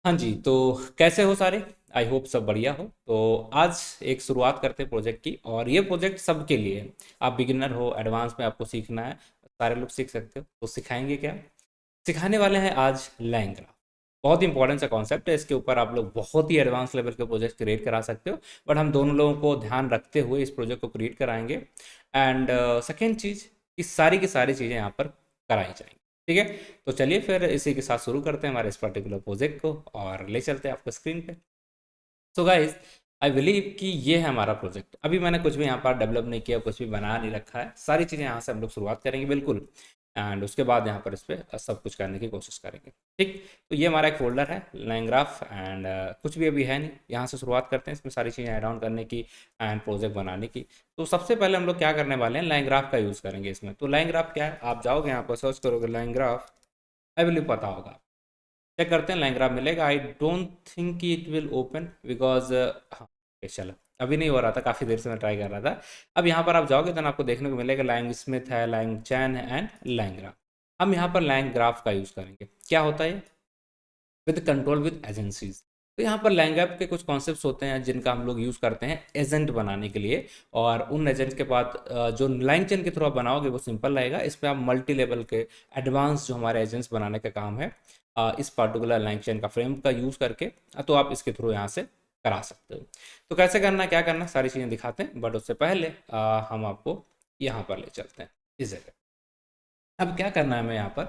हाँ जी, तो कैसे हो सारे? आई होप सब बढ़िया हो। तो आज एक शुरुआत करते हैं प्रोजेक्ट की, और ये प्रोजेक्ट सबके लिए है। आप बिगिनर हो, एडवांस में आपको सीखना है, सारे लोग सीख सकते हो। तो सिखाएंगे क्या? सिखाने वाले हैं आज लैंग्रा। बहुत ही इंपॉर्टेंट सा कॉन्सेप्ट है, इसके ऊपर आप लोग बहुत ही एडवांस लेवल के प्रोजेक्ट क्रिएट करा सकते हो। बट हम दोनों लोगों को ध्यान रखते हुए इस प्रोजेक्ट को क्रिएट कराएंगे। एंड सेकेंड चीज़, कि सारी की सारी चीज़ें यहाँ पर कराई जाएंगी। ठीक है, तो चलिए फिर इसी के साथ शुरू करते हैं हमारे इस पर्टिकुलर प्रोजेक्ट को, और ले चलते हैं आपको स्क्रीन पे। सो गाइज, आई बिलीव कि ये है हमारा प्रोजेक्ट। अभी मैंने कुछ भी यहाँ पर डेवलप नहीं किया, कुछ भी बना नहीं रखा है। सारी चीज़ें यहाँ से हम लोग शुरुआत करेंगे बिल्कुल। एंड उसके बाद यहाँ पर इस पर सब कुछ करने की कोशिश करेंगे। ठीक, तो ये हमारा एक फोल्डर है लैंग्राफ। एंड कुछ भी अभी है नहीं, यहाँ से शुरुआत करते हैं इसमें सारी चीज़ें ऐड ऑन करने की एंड प्रोजेक्ट बनाने की। तो सबसे पहले हम लोग क्या करने वाले हैं, लैंग्राफ का यूज़ करेंगे इसमें। तो लैंग्राफ क्या है, आप जाओगे यहाँ पर सर्च करोगे लैंग्राफ, आई बिलीव पता होगा। चेक करते हैं लैंग्राफ मिलेगा। आई डोंट थिंक कि इट विल ओपन बिकॉज हाँ okay, चलो, अभी नहीं हो रहा था, काफ़ी देर से मैं ट्राई कर रहा था। अब यहाँ पर आप जाओगे तो आपको देखने को मिलेगा लैंग स्मिथ है, लैंग चैन है एंड लैंग्राफ। हम यहाँ पर लैंग ग्राफ का यूज़ करेंगे। क्या होता है? With control with agencies. तो यहाँ पर लैंग्राफ के कुछ कॉन्सेप्ट्स होते हैं जिनका हम लोग यूज़ करते हैं एजेंट बनाने के लिए। और उन एजेंट के बाद जो लैंग चेन के थ्रू आप बनाओगे वो सिंपल रहेगा। इस पर आप मल्टी लेवल के एडवांस जो हमारे एजेंट्स बनाने का काम है, इस पर्टिकुलर लैंग चेन का फ्रेम का यूज़ करके, तो आप इसके थ्रू यहाँ से करा सकते हो। तो कैसे करना, क्या करना, सारी चीज़ें दिखाते हैं। बट उससे पहले हम आपको यहाँ पर ले चलते हैं इस जगह। अब क्या करना है हमें यहाँ पर,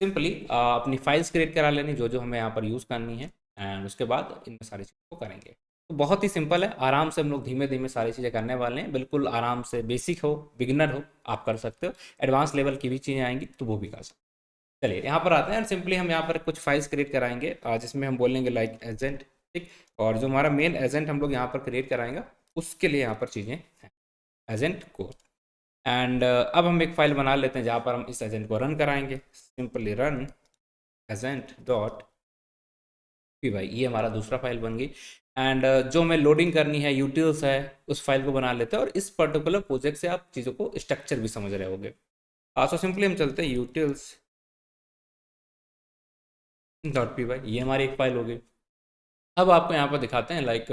सिंपली अपनी फाइल्स क्रिएट करा लेनी जो जो हमें यहाँ पर यूज़ करनी है। एंड उसके बाद इन सारी चीज़ों को करेंगे। तो बहुत ही सिंपल है, आराम से हम लोग धीमे धीमे सारी चीज़ें करने वाले हैं। बिल्कुल आराम से, बेसिक हो, बिगिनर हो, आप कर सकते हो। एडवांस लेवल की भी चीज़ें आएंगी तो वो भी कर सकते हो। चलिए यहाँ पर आते हैं, एंड सिंपली हम यहाँ पर कुछ फाइल्स क्रिएट कराएंगे जिसमें हम बोलेंगे लाइक एजेंट। ठीक, और जो हमारा मेन एजेंट हम लोग यहाँ पर क्रिएट कराएंगे, उसके लिए यहाँ पर चीज़ें हैं, एजेंट को। एंड अब हम एक फाइल बना लेते हैं जहाँ पर हम इस एजेंट को रन कराएंगे। Simply run agent dot P Y, ये हमारा दूसरा फाइल बन गई। एंड जो हमें लोडिंग करनी है, यूटिल्स है, उस फाइल को बना लेते हैं। और इस पर्टिकुलर प्रोजेक्ट से आप चीज़ों को स्ट्रक्चर भी समझ रहे होगे। सो सिंपली हम चलते हैं यूटिल्स डॉट पी वाई, ये हमारी एक फाइल हो गई। अब आपको यहाँ पर दिखाते हैं लाइक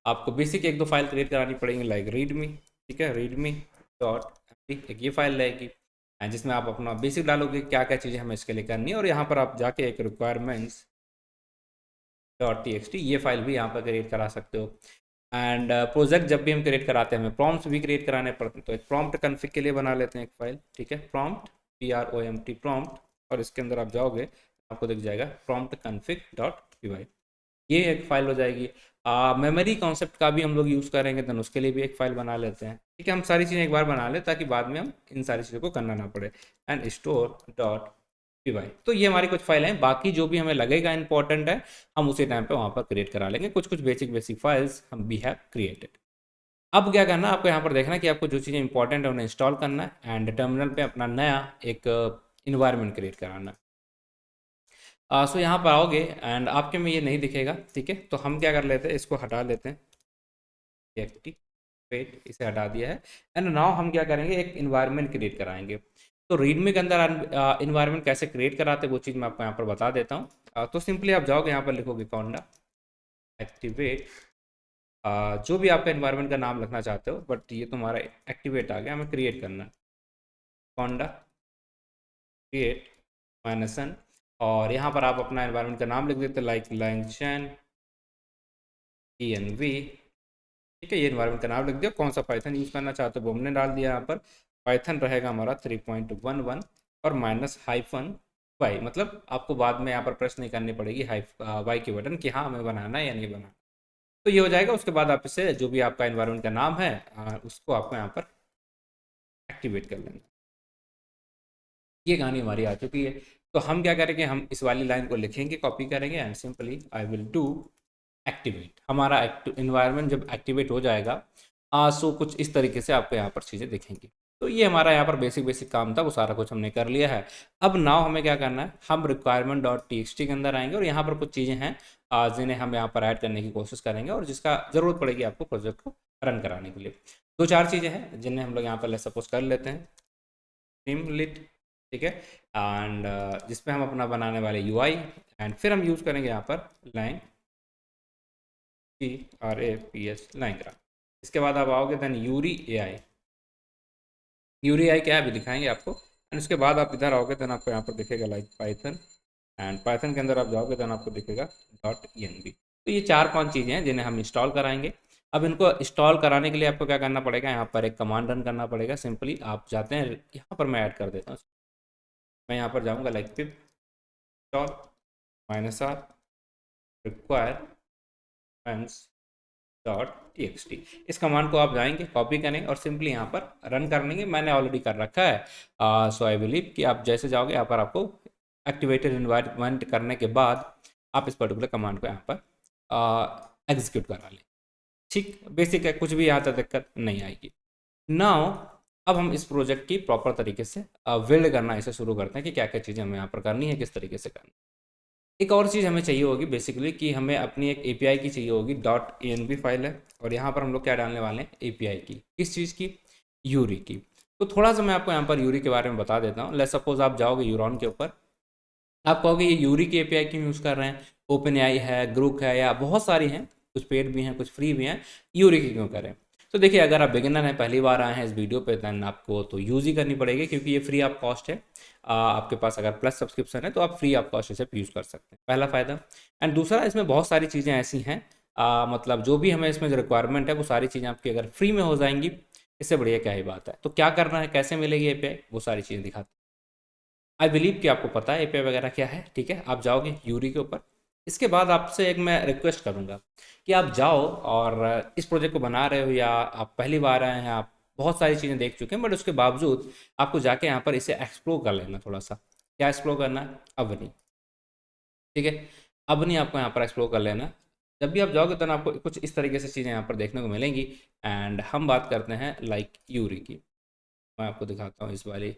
आपको बेसिक एक दो फाइल क्रिएट करानी पड़ेंगी, लाइक रीडमी। ठीक है, रीडमी डॉट एक ये फाइल रहेगी, and जिसमें आप अपना बेसिक डालोगे क्या क्या चीज़ें हमें इसके लिए करनी है। और यहाँ पर आप जाके एक requirements dot T x T, ये फाइल भी यहाँ पर क्रिएट करा सकते हो। एंड प्रोजेक्ट जब भी हम क्रिएट कराते हैं हमें प्रॉम्प्ट्स भी क्रिएट कराने पड़ते हैं। तो एक प्रॉम्प्ट कन्फिग के लिए बना लेते हैं एक फाइल। ठीक है, प्रॉम्प्ट PROMPT प्रॉम्प्ट, और इसके अंदर आप जाओगे आपको दिख जाएगा prompt config dot P Y, ये एक फाइल हो जाएगी। मेमोरी कॉन्सेप्ट का भी हम लोग यूज़ करेंगे, देन उसके लिए भी एक फाइल बना लेते हैं। ठीक है, हम सारी चीज़ें एक बार बना लें ताकि बाद में हम इन सारी चीज़ों को करना ना पड़े। And store dot P Y, तो ये हमारी कुछ फाइल हैं। बाकी जो भी हमें लगेगा इंपॉर्टेंट है, हम उसी टाइम पे वहाँ पर क्रिएट करा लेंगे। कुछ कुछ बेसिक बेसिक फाइल्स हम वी हैव क्रिएटेड। अब क्या करना है, आपको यहाँ पर देखना है कि आपको जो चीज़ें इंपॉर्टेंट है उन्हें इंस्टॉल करना है। एंड टर्मिनल पे अपना नया एक इन्वायरमेंट क्रिएट कराना है। सो यहाँ पर आओगे एंड आपके में ये नहीं दिखेगा। ठीक है, तो हम क्या कर लेते हैं, इसको हटा लेते हैं, एक्टिवेट, इसे हटा दिया है। एंड नाउ हम क्या करेंगे, एक इन्वायरमेंट क्रिएट कराएंगे। तो रीडमी के अंदर इन्वायरमेंट कैसे क्रिएट कराते हैं वो चीज़ मैं आपको यहाँ पर बता देता हूँ। तो सिंपली आप जाओगे यहाँ पर लिखोगे कॉन्डा एक्टिवेट, जो भी आपका इन्वायरमेंट का नाम लिखना चाहते हो, बट ये तुम्हारा एक्टिवेट आ गया, हमें क्रिएट करना है। कॉन्डा क्रिएट -n, और यहाँ पर आप अपना इन्वायरमेंट का नाम लिख देते लाइक लैंगचैन ENV। ठीक है, ये इन्वायरमेंट का नाम लिख दिया। कौन सा पाइथन यूज़ करना चाहते हो वो हमने डाल दिया। यहाँ पर पाइथन रहेगा हमारा 3.11 और -y, मतलब आपको बाद में यहाँ पर प्रेस नहीं करनी पड़ेगी वाई की बटन कि हाँ हमें बनाना है या नहीं बनाना। तो ये हो जाएगा। उसके बाद आप इसे जो भी आपका इन्वायरमेंट का नाम है उसको आपको यहाँ पर एक्टिवेट कर लेना। ये कहानी हमारी आ चुकी है। तो हम क्या करेंगे, हम इस वाली लाइन को लिखेंगे, कॉपी करेंगे, and simply I will do activate. हमारा इन्वायरमेंट जब एक्टिवेट हो जाएगा, सो कुछ इस तरीके से आपको यहाँ पर चीज़ें दिखेंगी। तो ये हमारा यहाँ पर बेसिक बेसिक काम था, वो सारा कुछ हमने कर लिया है। अब नाउ हमें क्या करना है, हम requirement dot T x T के अंदर आएंगे, और यहाँ पर कुछ चीज़ें हैं जिन्हें हम यहाँ पर ऐड करने की कोशिश करेंगे, और जिसका ज़रूरत पड़ेगी आपको प्रोजेक्ट को रन कराने के लिए। दो चार चीज़ें हैं जिन्हें हम लोग यहाँ पर सपोज कर लेते हैं। स्ट्रीमलिट ठीक है। एंड जिसमें हम अपना बनाने वाले यूआई, एंड फिर हम यूज़ करेंगे यहाँ पर लाइन GRAPS लाइन ग्राफ। इसके बाद आप आओगे देन यूरी AI। यूरी आई क्या है अभी दिखाएंगे आपको। एंड उसके बाद आप इधर आओगे देन आपको यहाँ पर दिखेगा लाइक पाइथन, एंड पाइथन के अंदर आप जाओगे देन आपको दिखेगा .env। तो ये 4-5 चीज़ें हैं जिन्हें हम इंस्टॉल कराएंगे। अब इनको इंस्टॉल कराने के लिए आपको क्या करना पड़ेगा, यहाँ पर एक कमांड रन करना पड़ेगा। सिंपली आप जाते हैं, यहाँ पर मैं ऐड कर देता हूँ, मैं यहाँ पर जाऊँगा लाइक पिप इंस्टॉल -r requirements.txt। इस कमांड को आप जाएंगे, कॉपी करेंगे और सिंपली यहाँ पर रन कर लेंगे। मैंने ऑलरेडी कर रखा है, सो आई बिलीव कि आप जैसे जाओगे यहाँ पर आपको एक्टिवेटेड इन्वायरमेंट करने के बाद आप इस पर्टिकुलर कमांड को यहाँ पर एग्जीक्यूट करा लें। ठीक, बेसिक है, कुछ भी यहाँ तक दिक्कत नहीं आएगी। नाउ अब हम इस प्रोजेक्ट की प्रॉपर तरीके से बिल्ड करना इसे शुरू करते हैं कि क्या क्या चीज़ें हमें यहाँ पर करनी है, किस तरीके से करनी है। एक और चीज़ हमें चाहिए होगी बेसिकली कि हमें अपनी एक API की चाहिए होगी, .env फाइल है, और यहाँ पर हम लोग क्या डालने वाले हैं, API की। किस चीज़ की, यूरी की। तो थोड़ा सा मैं आपको यहाँ पर यूरी के बारे में बता देता हूँ। लेट्स सपोज आप जाओगे यूरॉन के ऊपर, आप कहोगे ये यूरी की API क्यों यूज़ कर रहे हैं, ओपन AI है, ग्रुक है, या बहुत सारी हैं, कुछ पेड भी हैं कुछ फ्री भी हैं, यूरी की क्यों करें। तो देखिए, अगर आप बिगिनर हैं, पहली बार आए हैं इस वीडियो पे, देन आपको तो यूज़ ही करनी पड़ेगी क्योंकि ये फ्री ऑफ कॉस्ट है। आपके पास अगर प्लस सब्सक्रिप्शन है तो आप फ्री ऑफ कॉस्ट इसे यूज़ कर सकते हैं, पहला फ़ायदा। एंड दूसरा, इसमें बहुत सारी चीज़ें ऐसी हैं, मतलब जो भी हमें इसमें जो रिक्वायरमेंट है वो सारी चीज़ें आपकी अगर फ्री में हो जाएंगी, इससे बढ़िया क्या ही बात है। तो क्या करना है, कैसे मिलेगी API, वो सारी चीज़ें दिखाते हैं। आई बिलीव कि आपको पता है API वगैरह क्या है, ठीक है। आप जाओगे यूरी के ऊपर, इसके बाद आपसे एक मैं रिक्वेस्ट करूँगा कि आप जाओ और इस प्रोजेक्ट को बना रहे हो या आप पहली बार आए हैं, आप बहुत सारी चीज़ें देख चुके हैं, बट उसके बावजूद आपको जाके यहाँ पर इसे एक्सप्लोर कर लेना थोड़ा सा। क्या एक्सप्लोर करना है, अवनी, ठीक है। अवनी आपको यहाँ पर एक्सप्लोर कर लेना। जब भी आप जाओगे तो आपको कुछ इस तरीके से चीज़ें यहाँ पर देखने को मिलेंगी। एंड हम बात करते हैं लाइक यूरी की। मैं आपको दिखाता हूँ इस वाली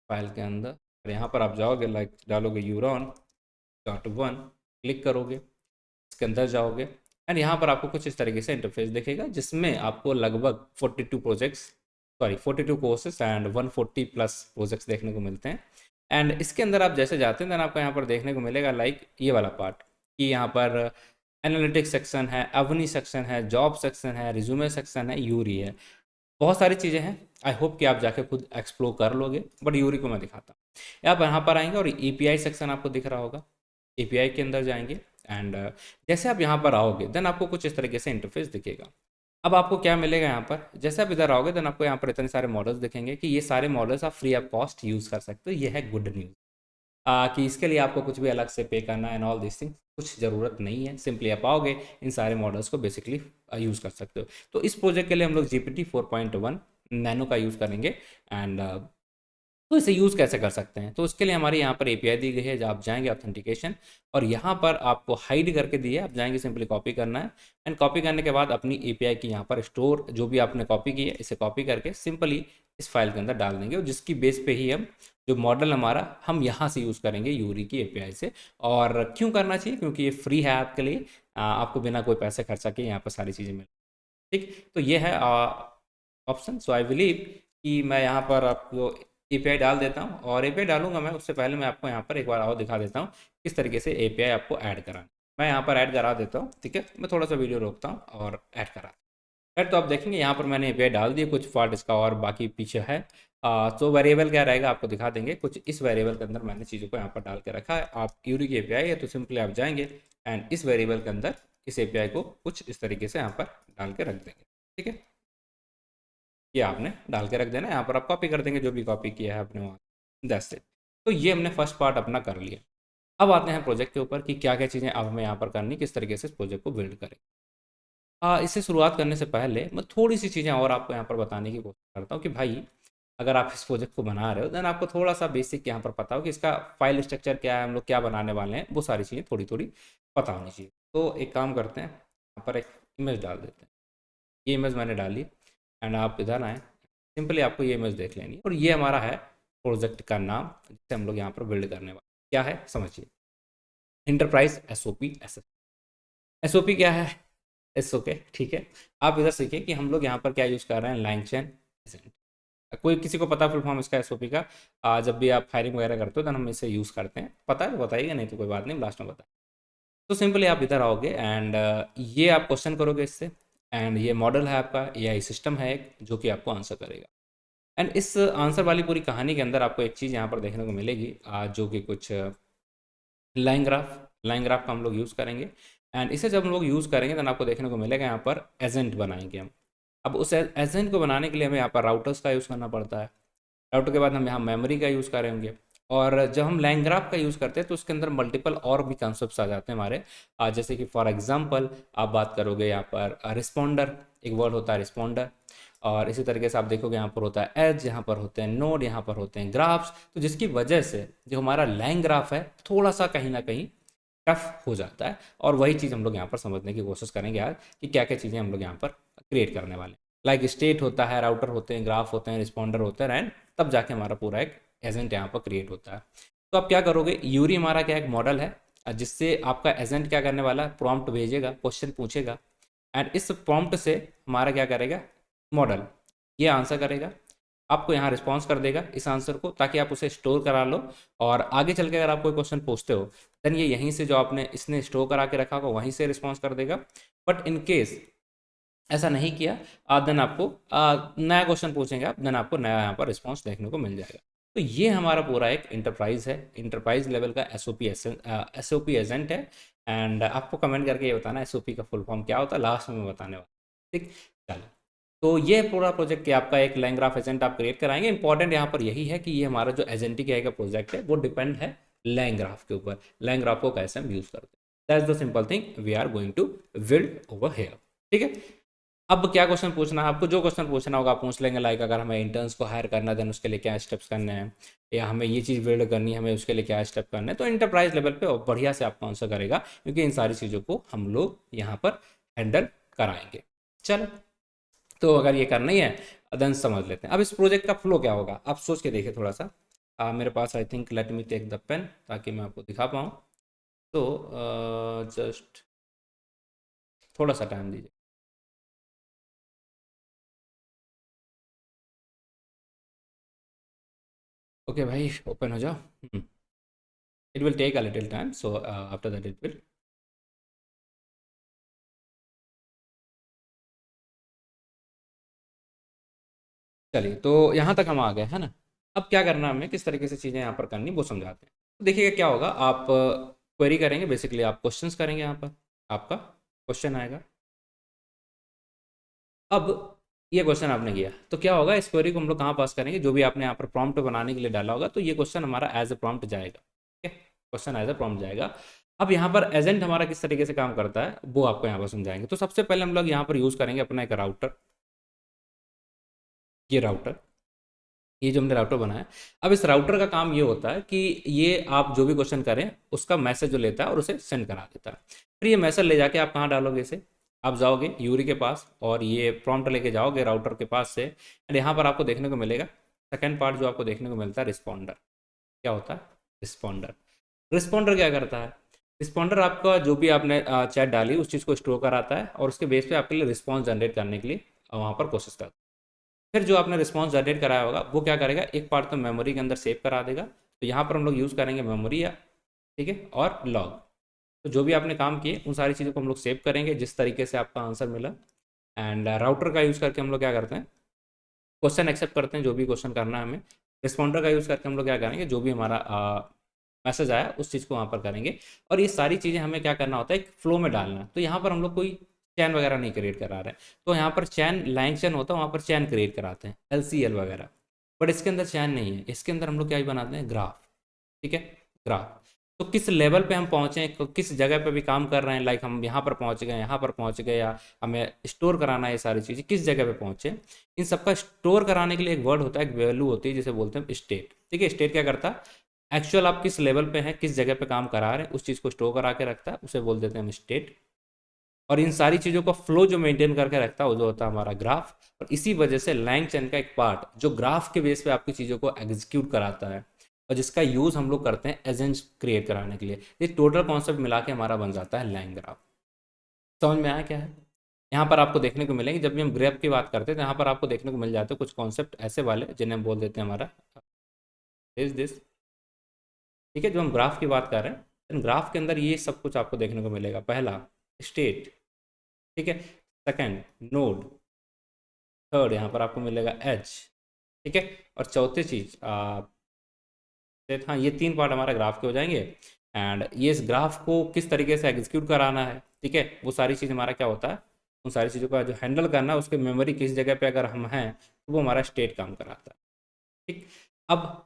फाइल के अंदर, और यहाँ पर आप जाओगे लाइक डालोगे uron.1, क्लिक करोगे, इसके अंदर जाओगे, एंड यहाँ पर आपको कुछ इस तरीके से इंटरफेस दिखेगा जिसमें आपको लगभग 42 कोर्सेज एंड 140 प्लस प्रोजेक्ट्स देखने को मिलते हैं। एंड इसके अंदर आप जैसे जाते हैं देन आपको यहाँ पर देखने को मिलेगा लाइक ये वाला पार्ट, कि यहाँ पर एनालिटिक्स सेक्शन है, अवनी सेक्शन है, जॉब सेक्शन है, रिज्यूमे सेक्शन है, यूरी है, बहुत सारी चीज़ें हैं। आई होप कि आप जाके खुद एक्सप्लोर कर लोगे, बट यूरी को मैं दिखाता हूँ। आप यहाँ पर आएंगे और API सेक्शन आपको दिख रहा होगा, API के अंदर जाएंगे, एंड जैसे आप यहाँ पर आओगे देन आपको कुछ इस तरीके से इंटरफेस दिखेगा। अब आपको क्या मिलेगा यहाँ पर, जैसे आप इधर आओगे देन आपको यहाँ पर इतने सारे मॉडल्स दिखेंगे कि ये सारे मॉडल्स आप फ्री ऑफ कॉस्ट यूज़ कर सकते हो। ये है गुड न्यूज़, कि इसके लिए आपको कुछ भी अलग से पे करना एंड ऑल दिस थिंग कुछ ज़रूरत नहीं है। सिंपली आप आओगे, इन सारे मॉडल्स को बेसिकली यूज़ कर सकते हो। तो इस प्रोजेक्ट के लिए हम लोग GPT 4.1 नैनो का यूज़ करेंगे। एंड तो इसे यूज़ कैसे कर सकते हैं, तो उसके लिए हमारी यहाँ पर API दी गई है। जब आप जाएंगे ऑथेंटिकेशन, और यहाँ पर आपको हाइड करके दिए, आप जाएंगे सिंपली कॉपी करना है, एंड कॉपी करने के बाद अपनी API की यहाँ पर स्टोर, जो भी आपने कॉपी की है इसे कॉपी करके सिंपली इस फाइल के अंदर डाल देंगे, और जिसकी बेस पे ही हम जो मॉडल हमारा हम यहाँ से यूज़ करेंगे यूरी की API से। और क्यों करना चाहिए, क्योंकि ये फ्री है आपके लिए, आपको बिना कोई पैसे खर्चा के यहाँ पर सारी चीज़ें मिल, ठीक। तो ये है ऑप्शन। सो आई बिलीव कि मैं यहाँ पर आपको API डाल देता हूँ, और API डालूंगा मैं उससे पहले मैं आपको यहाँ पर एक बार और दिखा देता हूँ किस तरीके से API आपको ऐड कराना। मैं यहाँ पर ऐड करा देता हूँ, ठीक है। मैं थोड़ा सा वीडियो रोकता हूँ और ऐड करा, फिर तो आप देखेंगे यहाँ पर मैंने API डाल दिए, कुछ पार्ट इसका और बाकी पीछे है। तो वेरिएबल क्या रहेगा आपको दिखा देंगे, कुछ इस वेरिएबल के अंदर मैंने चीज़ों को यहाँ पर डाल के रखा है। आप यूरी की API है तो सिंपली आप जाएंगे एंड इस वेरिएबल के अंदर इस API को कुछ इस तरीके से यहाँ पर डाल के रख देंगे, ठीक है। ये आपने डाल के रख देना, यहाँ पर आप कॉपी कर देंगे जो भी कॉपी किया है आपने वहाँ, दैट्स इट। तो ये हमने फर्स्ट पार्ट अपना कर लिया। अब आते हैं प्रोजेक्ट के ऊपर कि क्या क्या चीज़ें अब हमें यहाँ पर करनी, किस तरीके से इस प्रोजेक्ट को बिल्ड करें। इससे शुरुआत करने से पहले मैं थोड़ी सी चीज़ें और आपको यहाँ पर बताने की कोशिश करता हूँ कि भाई, अगर आप इस प्रोजेक्ट को बना रहे हो देन आपको थोड़ा सा बेसिक यहाँ पर पता हो कि इसका फाइल स्ट्रक्चर क्या है, हम लोग क्या बनाने वाले हैं, वो सारी चीज़ें थोड़ी थोड़ी पता होनी चाहिए। तो एक काम करते हैं, यहाँ पर एक इमेज डाल देते हैं। ये इमेज मैंने डाली, एंड आप इधर आएँ, सिंपली आपको ये इमेज देख लेनी है, और ये हमारा है प्रोजेक्ट का नाम जिसे हम लोग यहाँ पर बिल्ड करने वाले। क्या है समझिए, इंटरप्राइज SOP SS। SOP क्या है, इट्स ओके, ठीक है। आप इधर सीखिए कि हम लोग यहाँ पर क्या यूज़ कर रहे हैं, लैंगचैन एजेंट। कोई किसी को पता फुल फॉर्म इसका एसओपी का? जब भी आप फायरिंग वगैरह करते हो तो हम इसे यूज़ करते हैं, पता है तो बताइएगा, नहीं तो कोई बात नहीं, लास्ट में बता। तो सिंपली आप इधर आओगे एंड ये आप क्वेश्चन करोगे इससे, एंड ये मॉडल है आपका, एआई सिस्टम है एक जो कि आपको आंसर करेगा। एंड इस आंसर वाली पूरी कहानी के अंदर आपको एक चीज़ यहाँ पर देखने को मिलेगी, जो कि कुछ लाइन ग्राफ का हम लोग यूज़ करेंगे। एंड इसे जब हम लोग यूज़ करेंगे तो आपको देखने को मिलेगा यहाँ पर एजेंट बनाएंगे हम। अब उस एजेंट को बनाने के लिए हमें यहाँ पर राउटर्स का यूज़ करना पड़ता है। राउटर के बाद हम यहाँ मेमोरी का यूज़ करेंगे। और जब हम लाइन ग्राफ का यूज़ करते हैं तो उसके अंदर मल्टीपल और भी कॉन्सेप्ट्स आ जाते हैं हमारे। जैसे कि फॉर एग्जांपल आप बात करोगे यहाँ पर रिस्पॉन्डर, एक वर्ड होता है रिस्पॉन्डर। और इसी तरीके से आप देखोगे यहाँ पर होता है एज, यहाँ पर होते हैं नोड, यहाँ पर होते हैं ग्राफ्स। तो जिसकी वजह से जो हमारा लाइन ग्राफ है थोड़ा सा कहीं ना कहीं टफ हो जाता है। और वही चीज़ हम लोग यहाँ पर समझने की कोशिश करेंगे आज कि क्या क्या चीज़ें हम लोग यहाँ पर क्रिएट करने वाले हैं। लाइक स्टेट होता है, राउटर होते हैं, ग्राफ होते हैं, रिस्पॉन्डर होते हैं, एंड तब जाके हमारा पूरा एक एजेंट यहाँ पर क्रिएट होता है। तो आप क्या करोगे, यूरी हमारा क्या एक मॉडल है जिससे आपका एजेंट क्या करने वाला है, प्रॉम्प्ट भेजेगा, क्वेश्चन पूछेगा, एंड इस प्रॉम्प्ट से हमारा क्या करेगा मॉडल, ये आंसर करेगा, आपको यहाँ रिस्पॉन्स कर देगा इस आंसर को, ताकि आप उसे स्टोर करा लो। और आगे चल के अगर आप कोई क्वेश्चन पूछते हो देन ये यहीं से जो आपने इसने स्टोर करा के रखा होगा वहीं से रिस्पॉन्स कर देगा। बट इन केस ऐसा नहीं किया देन आपको नया क्वेश्चन पूछेंगे आप, देन आपको नया यहाँ पर रिस्पॉन्स देखने को मिल जाएगा। तो ये हमारा पूरा एक इंटरप्राइज है, इंटरप्राइज लेवल का एसओपी एजेंट है। एंड आपको कमेंट करके ये बताना एसओपी का फुल फॉर्म क्या होता है, लास्ट में मैं बताने वाला। ठीक, चलो। तो ये पूरा प्रोजेक्ट कि आपका एक लाइन ग्राफ एजेंट आप क्रिएट कराएंगे। इंपॉर्टेंट यहाँ पर यही है कि ये हमारा जो एजेंटिक AI का प्रोजेक्ट है वो डिपेंड है लाइन ग्राफ के ऊपर। लाइन ग्राफ को कैसे हम यूज़ करते हैं, that's the simple thing we are going to build over here. ठीक है, अब क्या क्वेश्चन पूछना है आपको, जो क्वेश्चन पूछना होगा आप पूछ लेंगे। लाइक अगर हमें इंटर्न्स को हायर करना है देन उसके लिए क्या स्टेप्स करने हैं, या हमें ये चीज़ बिल्ड करनी है हमें उसके लिए क्या स्टेप करने हैं। तो इंटरप्राइज लेवल पे और बढ़िया से आपको आंसर करेगा, क्योंकि इन सारी चीज़ों को हम लोग यहाँ पर हैंडल कराएंगे। चलो, तो अगर ये करना ही है देन समझ लेते हैं अब इस प्रोजेक्ट का फ्लो क्या होगा। आप सोच के देखिए थोड़ा सा। मेरे पास I think, let me take the pen ताकि मैं आपको दिखा पाऊँ। तो जस्ट थोड़ा सा टाइम दीजिए। ओके भाई, ओपन हो जाओ। It will take a little time, so after that it will. चलिए, तो यहाँ तक हम आ गए हैं ना। अब क्या करना है हमें, किस तरीके से चीज़ें यहाँ पर करनी वो समझाते हैं। तो देखिएगा क्या होगा, आप क्वेरी करेंगे, बेसिकली आप क्वेश्चंस करेंगे। यहाँ पर आपका क्वेश्चन आएगा। अब ये क्वेश्चन आपने किया तो क्या होगा, इस क्वेरी को हम लोग कहाँ पास करेंगे, जो भी आपने यहाँ पर प्रॉम्प्ट बनाने के लिए डाला होगा तो ये क्वेश्चन हमारा एज ए प्रॉम्प्ट जाएगा। ठीक है, क्वेश्चन एज ए प्रॉम्प्ट जाएगा। अब यहाँ पर एजेंट हमारा किस तरीके से काम करता है वो आपको यहाँ पर समझाएंगे। तो सबसे पहले हम लोग यहाँ पर यूज़ करेंगे अपना एक राउटर। ये राउटर, ये जो हमने राउटर बनाया। अब इस राउटर का काम ये होता है कि ये आप जो भी क्वेश्चन करें उसका मैसेज जो लेता है और उसे सेंड करा देता है। फिर ये मैसेज ले जाके आप कहाँ डालोगे इसे, आप जाओगे यूरी के पास और ये प्रॉम्प्ट लेके जाओगे राउटर के पास से। एंड यहाँ पर आपको देखने को मिलेगा सेकेंड पार्ट जो आपको देखने को मिलता है, रिस्पॉन्डर। क्या होता है रिस्पॉन्डर? रिस्पॉन्डर क्या करता है, रिस्पॉन्डर आपका जो भी आपने चैट डाली उस चीज़ को स्टोर कराता है और उसके बेस पे आपके लिए रिस्पॉन्स जनरेट करने के लिए वहाँ पर कोशिश करता है। फिर जो आपने रिस्पॉन्स जनरेट कराया होगा वो क्या करेगा, एक पार्ट तो मेमोरी के अंदर सेव करा देगा। तो यहाँ पर हम लोग यूज़ करेंगे मेमोरी, या ठीक है, और लॉग। तो जो भी आपने काम किए उन सारी चीज़ों को हम लोग सेव करेंगे जिस तरीके से आपका आंसर मिला। एंड राउटर का यूज़ करके हम लोग क्या करते हैं, क्वेश्चन एक्सेप्ट करते हैं जो भी क्वेश्चन करना है हमें। रिस्पॉन्डर का यूज़ करके हम लोग क्या करेंगे, जो भी हमारा मैसेज आया उस चीज़ को वहाँ पर करेंगे। और ये सारी चीज़ें हमें क्या करना होता है, एक फ्लो में डालना है। तो यहाँ पर हम लोग कोई चैन वगैरह नहीं क्रिएट करा रहे हैं। तो यहाँ पर चैन, लाइन चैन होता है वहाँ पर चैन क्रिएट कराते हैं, LCL वगैरह। बट इसके अंदर चैन नहीं है, इसके अंदर हम लोग क्या ही बनाते हैं, ग्राफ। ठीक है, ग्राफ। तो किस लेवल पे हम पहुँचे, किस जगह पे भी काम कर रहे हैं, लाइक हम यहाँ पर पहुँच गए, यहाँ पर पहुँच गए, या हमें स्टोर कराना है, ये सारी चीज़ें किस जगह पे पहुँचे। इन सबका स्टोर कराने के लिए एक वर्ड होता है, एक वैल्यू होती है जिसे बोलते हैं स्टेट। ठीक है, स्टेट क्या करता है, एक्चुअल आप किस लेवल पे हैं, किस जगह पे काम करा रहे हैं उस चीज़ को स्टोर करा के रखता है, उसे बोल देते हैं हम स्टेट। और इन सारी चीज़ों का फ्लो जो मेंटेन करके रखता है वो जो होता है हमारा ग्राफ। और इसी वजह से लैंग चैन का एक पार्ट जो ग्राफ के बेस पे आपकी चीज़ों को एग्जीक्यूट कराता है और जिसका यूज़ हम लोग करते हैं एजेंट्स क्रिएट कराने के लिए, ये टोटल कॉन्सेप्ट मिला के हमारा बन जाता है लैंग ग्राफ। समझ में आया क्या है? यहाँ पर आपको देखने को मिलेंगे, जब भी हम ग्राफ की बात करते हैं तो यहाँ पर आपको देखने को मिल जाते हैं कुछ कॉन्सेप्ट ऐसे वाले जिन्हें हम बोल देते हैं हमारा इज दिस। ठीक है, जो हम ग्राफ की बात कर रहे हैं, तो ग्राफ के अंदर ये सब कुछ आपको देखने को मिलेगा। पहला स्टेट, ठीक है, सेकंड नोड, थर्ड यहाँ पर आपको मिलेगा एज, ठीक है, और चौथी चीज हाँ, ये तीन पार्ट हमारा ग्राफ के हो जाएंगे। एंड ये इस ग्राफ को किस तरीके से एग्जीक्यूट कराना है, ठीक है, वो सारी चीज़ हमारा क्या होता है, उन सारी चीज़ों का जो हैंडल करना है, उसके मेमोरी किस जगह पे अगर हम हैं तो वो हमारा स्टेट काम कराता है। ठीक, अब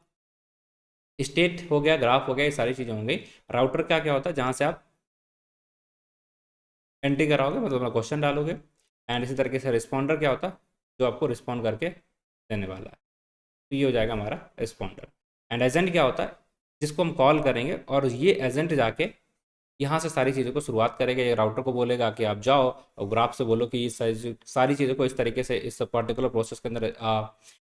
स्टेट हो गया, ग्राफ हो गया, ये सारी चीज़ें हो गई। राउटर का क्या होता है, जहाँ से आप एंट्री कराओगे, मतलब अपना क्वेश्चन डालोगे। एंड इसी तरीके से रिस्पॉन्डर क्या होता है, जो आपको रिस्पॉन्ड करके देने वाला है, तो ये हो जाएगा हमारा रिस्पॉन्डर। एंड एजेंट क्या होता है, जिसको हम कॉल करेंगे और ये एजेंट जाके यहाँ से सारी चीज़ों को शुरुआत करेगा। ये राउटर को बोलेगा कि आप जाओ और ग्राफ से बोलो कि ये सारी चीज़ों को इस तरीके से इस पर्टिकुलर प्रोसेस के अंदर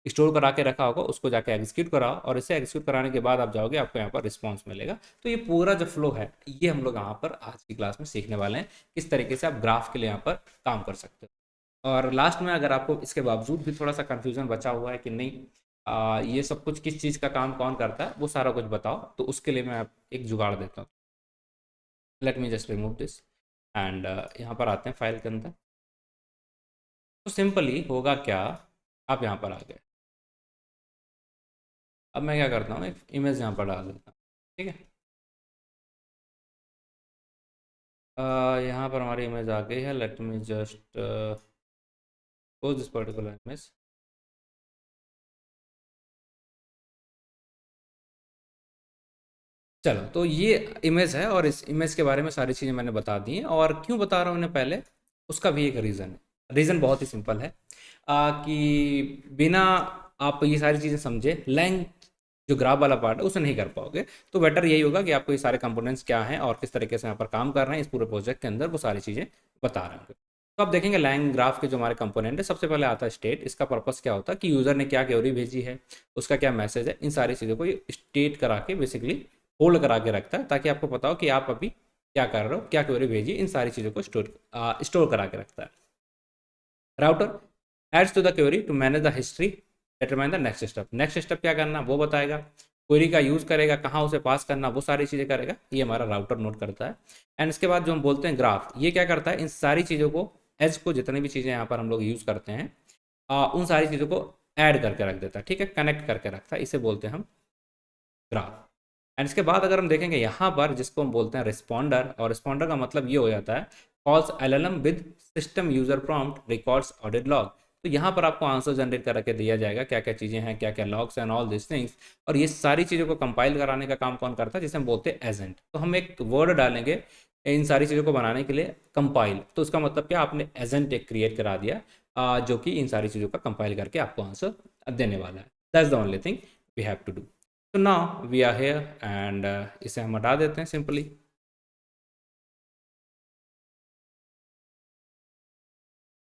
स्टोर करा के रखा होगा, उसको जाके एग्जीक्यूट कराओ, और इसे एग्जीक्यूट कराने के बाद आप जाओगे, आपको यहाँ पर रिस्पॉन्स मिलेगा। तो ये पूरा जो फ्लो है, ये हम लोग यहाँ पर आज की क्लास में सीखने वाले हैं, किस तरीके से आप ग्राफ के लिए यहाँ पर काम कर सकते हो। और लास्ट में अगर आपको इसके बावजूद भी थोड़ा सा कन्फ्यूजन बचा हुआ है कि नहीं ये सब कुछ किस चीज़ का काम कौन करता है, वो सारा कुछ बताओ, तो उसके लिए मैं आप एक जुगाड़ देता हूँ। Let me just remove this and यहाँ पर आते हैं फाइल के अंदर। तो सिंपली होगा क्या, आप यहाँ पर आ गए। अब मैं क्या करता हूँ, एक इमेज यहाँ पर डाल देता हूँ, ठीक है। यहाँ पर हमारी इमेज आ गई है। Late me just pose this particular image. चलो, तो ये इमेज है और इस इमेज के बारे में सारी चीज़ें मैंने बता दी हैं। और क्यों बता रहा हूँ उन्हें पहले, उसका भी एक रीज़न है। रीज़न बहुत ही सिंपल है कि बिना आप ये सारी चीज़ें समझे लैंग जो ग्राफ वाला पार्ट है उसे नहीं कर पाओगे। तो बेटर यही होगा कि आपको ये सारे कंपोनेंट्स क्या हैं और किस तरीके से यहाँ पर काम कर रहे हैं इस पूरे प्रोजेक्ट के अंदर, वो सारी चीज़ें बता रहे होंगे। तो आप देखेंगे लैंग ग्राफ के जो हमारे कंपोनेंट है, सबसे पहले आता है स्टेट। इसका पर्पस क्या होता है कि यूज़र ने क्या क्वेरी भेजी है, उसका क्या मैसेज है, इन सारी चीज़ों को ये स्टेट करा के बेसिकली होल्ड करा के रखता है, ताकि आपको पता हो कि आप अभी क्या कर रहे हो, क्या क्वेरी भेजी, इन सारी चीज़ों को स्टोर करा के रखता है। Router adds to the query to manage the history, determine the next step. Next step क्या करना वो बताएगा, क्वेरी का यूज़ करेगा, कहाँ उसे पास करना, वो सारी चीज़ें करेगा। ये हमारा राउटर नोट करता है। एंड इसके बाद जो हम बोलते हैं ग्राफ, ये क्या करता है, इन सारी चीज़ों को, एज को, जितनी भी चीज़ें यहाँ पर हम लोग यूज़ करते हैं उन सारी चीज़ों को ऐड करके रख देता है, ठीक है, कनेक्ट करके रखता है। इसे बोलते हैं हम ग्राफ। एंड इसके बाद अगर हम देखेंगे यहाँ पर, जिसको हम बोलते हैं रिस्पॉन्डर, और रिस्पॉन्डर का मतलब ये हो जाता है calls LLM with system user prompt records audit log. तो यहाँ पर आपको आंसर जनरेट करके दिया जाएगा, क्या क्या चीज़ें हैं, क्या क्या logs and all this things. और ये सारी चीज़ों को कंपाइल कराने का काम कौन करता है, जिसे हम बोलते हैं एजेंट। तो हम एक वर्ड डालेंगे इन सारी चीज़ों को बनाने के लिए, कंपाइल। तो उसका मतलब क्या, आपने एजेंट एक क्रिएट करा दिया जो कि इन सारी चीज़ों का कंपाइल करके आपको आंसर देने वाला है। That's the only thing we have to do. तो now we are here and इसे हम हटा देते हैं सिंपली।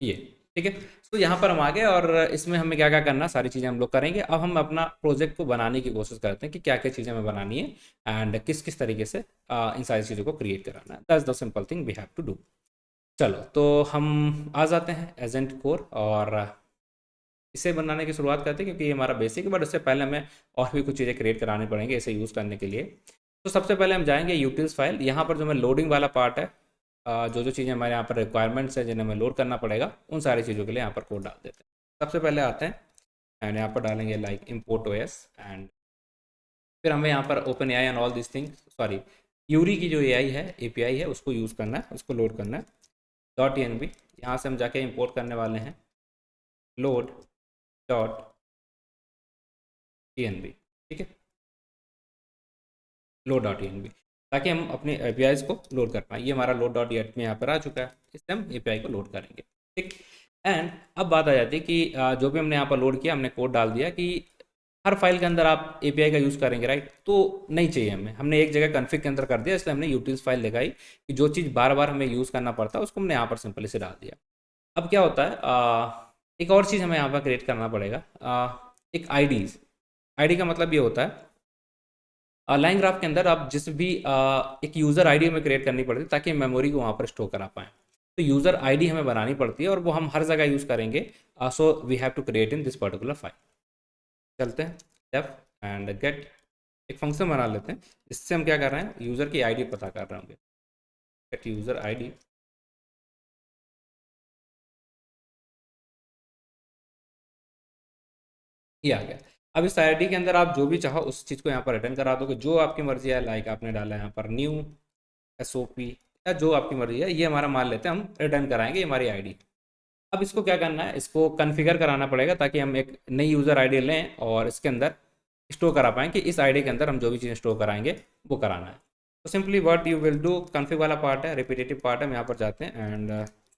ये ठीक है। तो यहाँ पर हम आ गए और इसमें हमें क्या क्या करना, सारी चीज़ें हम लोग करेंगे। अब हम अपना प्रोजेक्ट को बनाने की कोशिश करते हैं कि क्या क्या चीज़ें हमें बनानी है एंड किस किस तरीके से इन सारी चीज़ों को क्रिएट कराना है। That's the simple thing we have to do. चलो, तो हम आ जाते हैं एजेंट कोर और इसे बनाने की शुरुआत करते हैं, क्योंकि ये हमारा बेसिक है। बट उससे पहले हमें और भी कुछ चीज़ें क्रिएट करानी पड़ेंगे इसे यूज़ करने के लिए। तो सबसे पहले हम जाएंगे यूटिल्स फाइल। यहाँ पर जो हमें लोडिंग वाला पार्ट है, जो जो चीज़ें हमारे यहाँ पर रिक्वायरमेंट्स है जिन्हें हमें लोड करना पड़ेगा, उन सारी चीज़ों के लिए यहाँ पर कोड डाल देते हैं। सबसे पहले आते हैं एंड यहाँ पर डालेंगे लाइक इम्पोर्ट ओएस। एंड फिर हमें यहाँ पर open AI and all this thing, sorry, Yuri की जो एआई है, एपीआई है, उसको यूज़ करना है, उसको लोड करना है। डॉट एनबी, यहाँ से हम जाके इम्पोर्ट करने वाले हैं लोड डॉट टीएनबी, ठीक है, लोड डॉट टीएनबी, ताकि हम अपने एपीआईज को लोड कर पाएँ। ये हमारा लोड डॉट में यहाँ पर आ चुका है, इससे हम एपीआई को लोड करेंगे, ठीक। एंड अब बात आ जाती है कि जो भी हमने यहाँ पर लोड किया, हमने कोड डाल दिया कि हर फाइल के अंदर आप एपीआई का यूज़ करेंगे, राइट। तो नहीं चाहिए हमें, हमने एक जगह कॉन्फ़िग के अंदर कर दिया, इसलिए हमने यूटिल्स फाइल लगाई कि जो चीज़ बार बार हमें यूज़ करना पड़ता है उसको हमने यहाँ पर सिंपली से डाल दिया। अब क्या होता है, एक और चीज़ हमें यहाँ पर क्रिएट करना पड़ेगा, एक आईडी का मतलब ये होता है, लाइन ग्राफ के अंदर आप जिस भी एक यूज़र आईडी में क्रिएट करनी पड़ती है ताकि मेमोरी को वहाँ पर स्टोर करा पाएँ। तो यूज़र आईडी हमें बनानी पड़ती है और वो हम हर जगह यूज़ करेंगे। So we have to create in this particular file. चलते हैं डेफ एंड गेट, एक फंक्शन बना लेते हैं। इससे हम क्या कर रहे हैं, यूज़र की आईडी पता कर रहे होंगे। गेट यूज़र आईडी, ये आ गया। अब इस आईडी के अंदर आप जो भी चाहो उस चीज़ को यहाँ पर रिटर्न करा दोगे, जो आपकी मर्जी है। लाइक आपने डाला यहाँ पर न्यू SOP या जो आपकी मर्जी है, ये हमारा मान लेते हैं, हम रिटर्न कराएंगे, ये हमारी आईडी। अब इसको क्या करना है, इसको कॉन्फ़िगर कराना पड़ेगा ताकि हम एक नई यूज़र आईडी लें और इसके अंदर स्टोर करा पाएँ कि इस आईडी के अंदर हम जो भी चीज़ें स्टोर कराएंगे वो कराना है। तो simply what you will do, config वाला पार्ट है, रिपीटेटिव पार्ट है, हम यहाँ पर जाते हैं एंड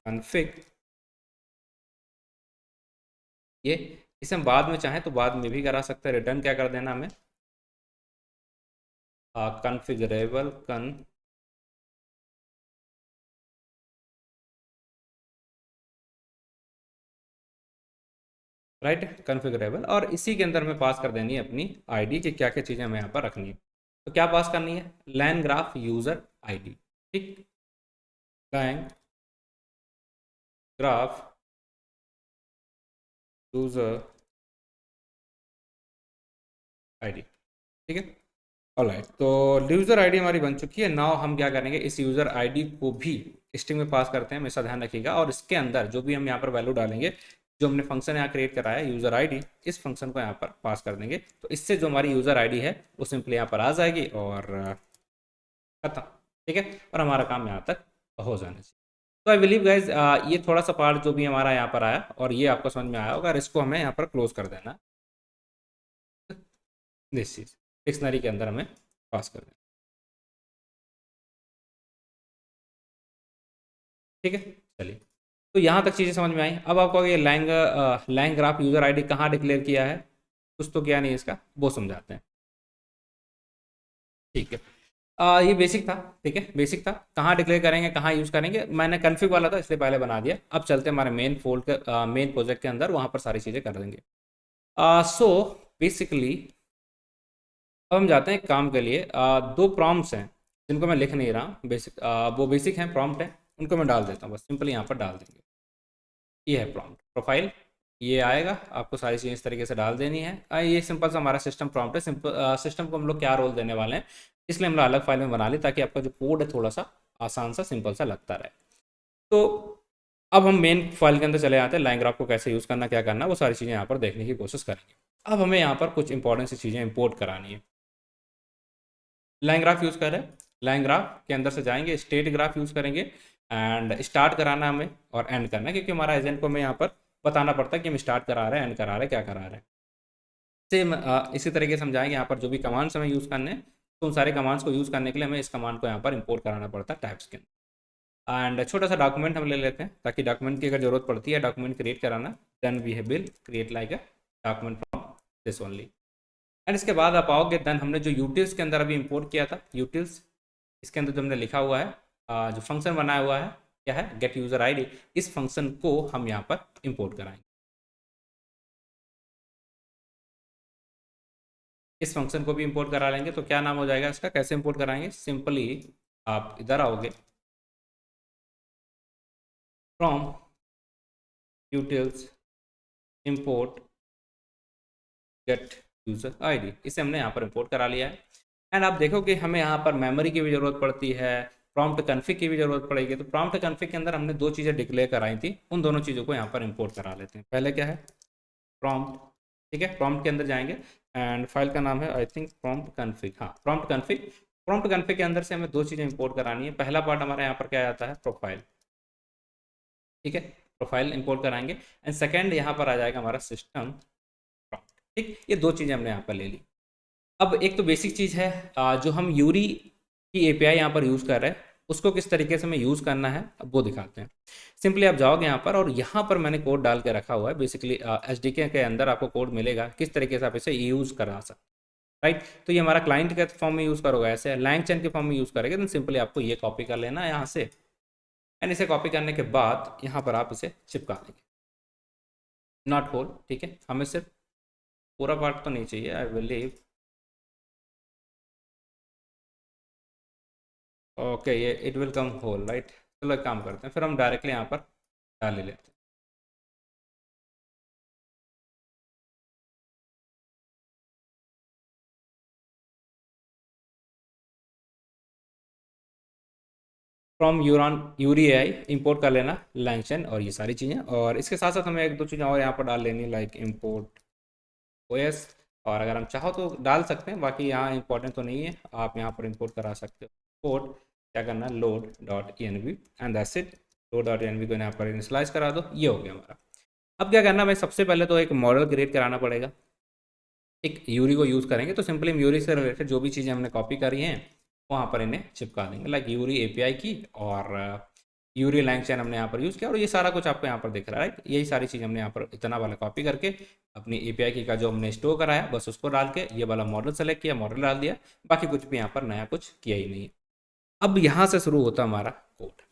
कॉन्फ़िग, ये इसे हम बाद में चाहें तो बाद में भी करा सकते हैं। रिटर्न क्या कर देना हमें, कॉन्फ़िगरेबल राइट, कॉन्फ़िगरेबल, और इसी के अंदर हमें पास कर देनी है अपनी आईडी की क्या क्या चीज़ें हमें यहाँ पर रखनी है। तो क्या पास करनी है, लैन ग्राफ यूज़र आईडी, ठीक, लैन ग्राफ यूज़र आईडी, ठीक है। ऑलराइट, तो यूज़र आईडी हमारी बन चुकी है। नाउ हम क्या करेंगे, इस यूज़र आईडी को भी स्ट्रिंग में पास करते हैं, हमेशा ध्यान रखिएगा। और इसके अंदर जो भी हम यहाँ पर वैल्यू डालेंगे, जो हमने फंक्शन यहाँ क्रिएट कराया है यूज़र आईडी, इस फंक्शन को यहाँ पर पास कर देंगे। तो इससे जो हमारी यूज़र आईडी है वो सिंपली यहाँ पर आ जाएगी और खत्म, ठीक है। और हमारा काम यहाँ तक हो जाना चाहिए। तो आई बिलीव गाइज ये थोड़ा सा पार्ट जो भी हमारा यहाँ पर आया और ये आपको समझ में आया होगा, और इसको हमें यहाँ पर क्लोज कर देना, दिस चीज़ डिक्शनरी के अंदर हमें पास कर देना, ठीक है। चलिए, तो यहाँ तक चीज़ें समझ में आई। अब आपको ये लैंग ग्राफ यूज़र आईडी कहाँ डिक्लेयर किया है, कुछ तो किया नहीं इसका, वो समझाते हैं, ठीक है। ये बेसिक था, ठीक है, बेसिक था। कहाँ डिक्लेयर करेंगे, कहाँ यूज़ करेंगे, मैंने कन्फिग वाला था इसलिए पहले बना दिया। अब चलते हैं हमारे मेन फोल्ड के मेन प्रोजेक्ट के अंदर, वहाँ पर सारी चीज़ें कर देंगे। सो बेसिकली अब हम जाते हैं एक काम के लिए। दो प्रॉम्प्ट्स हैं जिनको मैं लिख नहीं रहा, बेसिक वो बेसिक हैं, प्रॉम्प्ट है, उनको मैं डाल देता हूँ, बस सिंपली यहाँ पर डाल देंगे। ये है प्रॉम्प्ट प्रोफाइल, ये आएगा, आपको सारी चीज़ें इस तरीके से डाल देनी है। ये सिंपल सा हमारा सिस्टम प्रॉम्प्ट है। सिंपल सिस्टम को हम लोग क्या रोल देने वाले हैं, इसलिए हम लोग अलग फाइल में बना ली ताकि आपका जो कोड है थोड़ा सा आसान सा सिंपल सा लगता रहे। तो अब हम मेन फाइल के अंदर चले आते हैं, लाइन ग्राफ को कैसे यूज़ करना, क्या करना, वो सारी चीज़ें यहाँ पर देखने की कोशिश करेंगे। अब हमें यहाँ पर कुछ इंपॉर्टेंट सी चीज़ें इंपोर्ट करानी है। लाइन ग्राफ यूज़ करें, लाइन ग्राफ के अंदर से जाएंगे, स्टेट ग्राफ यूज़ करेंगे एंड स्टार्ट कराना हमें और एंड करना है, क्योंकि हमारा एजेंट को हमें यहाँ पर बताना पड़ता है कि हम स्टार्ट करा रहे हैं, एंड करा रहे हैं, क्या करा रहे हैं। सेम इसी तरीके से समझाएंगे यहाँ पर जो भी कमांड्स हमें यूज़ करने हैं, तो उन सारे कमांड्स को यूज़ करने के लिए हमें इस कमांड को यहाँ पर इंपोर्ट कराना पड़ता है टाइप्स के अंदर। एंड छोटा सा डॉक्यूमेंट हम ले लेते हैं ताकि डॉक्यूमेंट की अगर जरूरत पड़ती है डॉक्यूमेंट क्रिएट कराना, then we will create like a document from this only. And इसके बाद आप आओगे, देन हमने जो यूटिल्स के अंदर अभी इंपोर्ट किया था, यूटिल्स इसके अंदर जो हमने लिखा हुआ है, जो फंक्शन बनाया हुआ है क्या है, गेट यूज़र आईडी, इस फंक्शन को हम यहाँ पर इंपोर्ट कराएंगे। इस फंक्शन को भी इंपोर्ट करा लेंगे। तो क्या नाम हो जाएगा इसका, कैसे इंपोर्ट कराएंगे, सिंपली आप इधर आओगे, from utils import gate user ID, इसे हमने यहाँ पर इंपोर्ट करा लिया है। एंड आप देखोगे हमें यहाँ पर मेमोरी की भी ज़रूरत पड़ती है, प्रॉम्प्ट कन्फिग की भी ज़रूरत पड़ेगी। तो प्रॉम्प्ट कन्फिग के अंदर हमने दो चीज़ें डिक्लेयर कराई थी, उन दोनों चीज़ों को यहाँ पर इंपोर्ट करा लेते हैं। पहले क्या है, प्रॉम्प्ट, ठीक है, प्रॉम्प्ट के अंदर जाएंगे एंड फाइल का नाम है आई थिंक प्रॉम्प्ट कन्फिग, हाँ प्रॉम्प्ट कन्फिग। प्रॉम्प्ट कन्फिग के अंदर से हमें दो चीज़ें इंपोर्ट करानी है। पहला पार्ट हमारा यहाँ पर क्या आता है, प्रोफाइल, ठीक है, प्रोफाइल इंपोर्ट कराएंगे। एंड सेकेंड यहाँ पर आ जाएगा हमारा सिस्टम प्रॉम्प्ट, ठीक, ये दो चीज़ें हमने यहाँ पर ले ली। अब एक तो बेसिक चीज़ है, जो हम यूरी की एपीआई यहाँ पर यूज़ कर रहे हैं, उसको किस तरीके से हमें यूज़ करना है अब वो दिखाते हैं। सिंपली आप जाओगे यहाँ पर और यहाँ पर मैंने कोड डाल के रखा हुआ है। बेसिकली एसडीके के अंदर आपको कोड मिलेगा किस तरीके से आप इसे यूज़ करा सकते, राइट। तो ये हमारा क्लाइंट के फॉर्म में यूज़ करोगे, ऐसे लैंग चैन के फॉर्म में यूज़ करेंगे, तो सिंपली आपको ये कॉपी कर लेना है यहाँ से। एंड इसे कॉपी करने के बाद यहाँ पर आप इसे चिपका देंगे, नॉट होल, ठीक है, हमें सिर्फ पूरा पार्ट तो नहीं चाहिए, आई बिलीव। ओके, ये it will come whole, right, चलो एक काम करते हैं, फिर हम डायरेक्टली यहाँ पर डाल ही लेते हैं। फ्रॉम यूरॉन यूरी आई इंपोर्ट कर लेना लैंगशन और ये सारी चीज़ें, और इसके साथ साथ हमें एक दो चीज़ें और यहाँ पर डाल लेनी, लाइक इंपोर्ट ओएस। और अगर हम चाहो तो डाल सकते हैं, बाकी यहाँ इंपॉर्टेंट तो नहीं है, आप यहाँ पर इंपोर्ट करा सकते हो। इंपोर्ट क्या करना है, load dot N V and that's it. Load dot N V को यहाँ पर इनिशियलाइज करा दो, ये हो गया हमारा। अब क्या करना है भाई, सबसे पहले तो एक मॉडल क्रिएट कराना पड़ेगा। एक यूरी को यूज़ करेंगे तो सिंपली हम यूरी से रिलेटेड जो भी चीज़ें हमने कॉपी करी हैं वहाँ पर इन्हें चिपका देंगे, लाइक यूरी एपीआई की, और यूरी लैंगचैन हमने यहाँ पर यूज़ किया, और ये सारा कुछ आपको यहाँ पर दिख रहा है, राइट। यही सारी चीज़ हमने यहाँ पर इतना वाला कॉपी करके अपनी एपीआई की का जो हमने स्टोर कराया बस उसको डाल के ये वाला मॉडल सेलेक्ट किया, मॉडल डाल दिया, बाकी कुछ भी यहाँ पर नया कुछ किया ही नहीं। अब यहाँ से शुरू होता है हमारा कोड,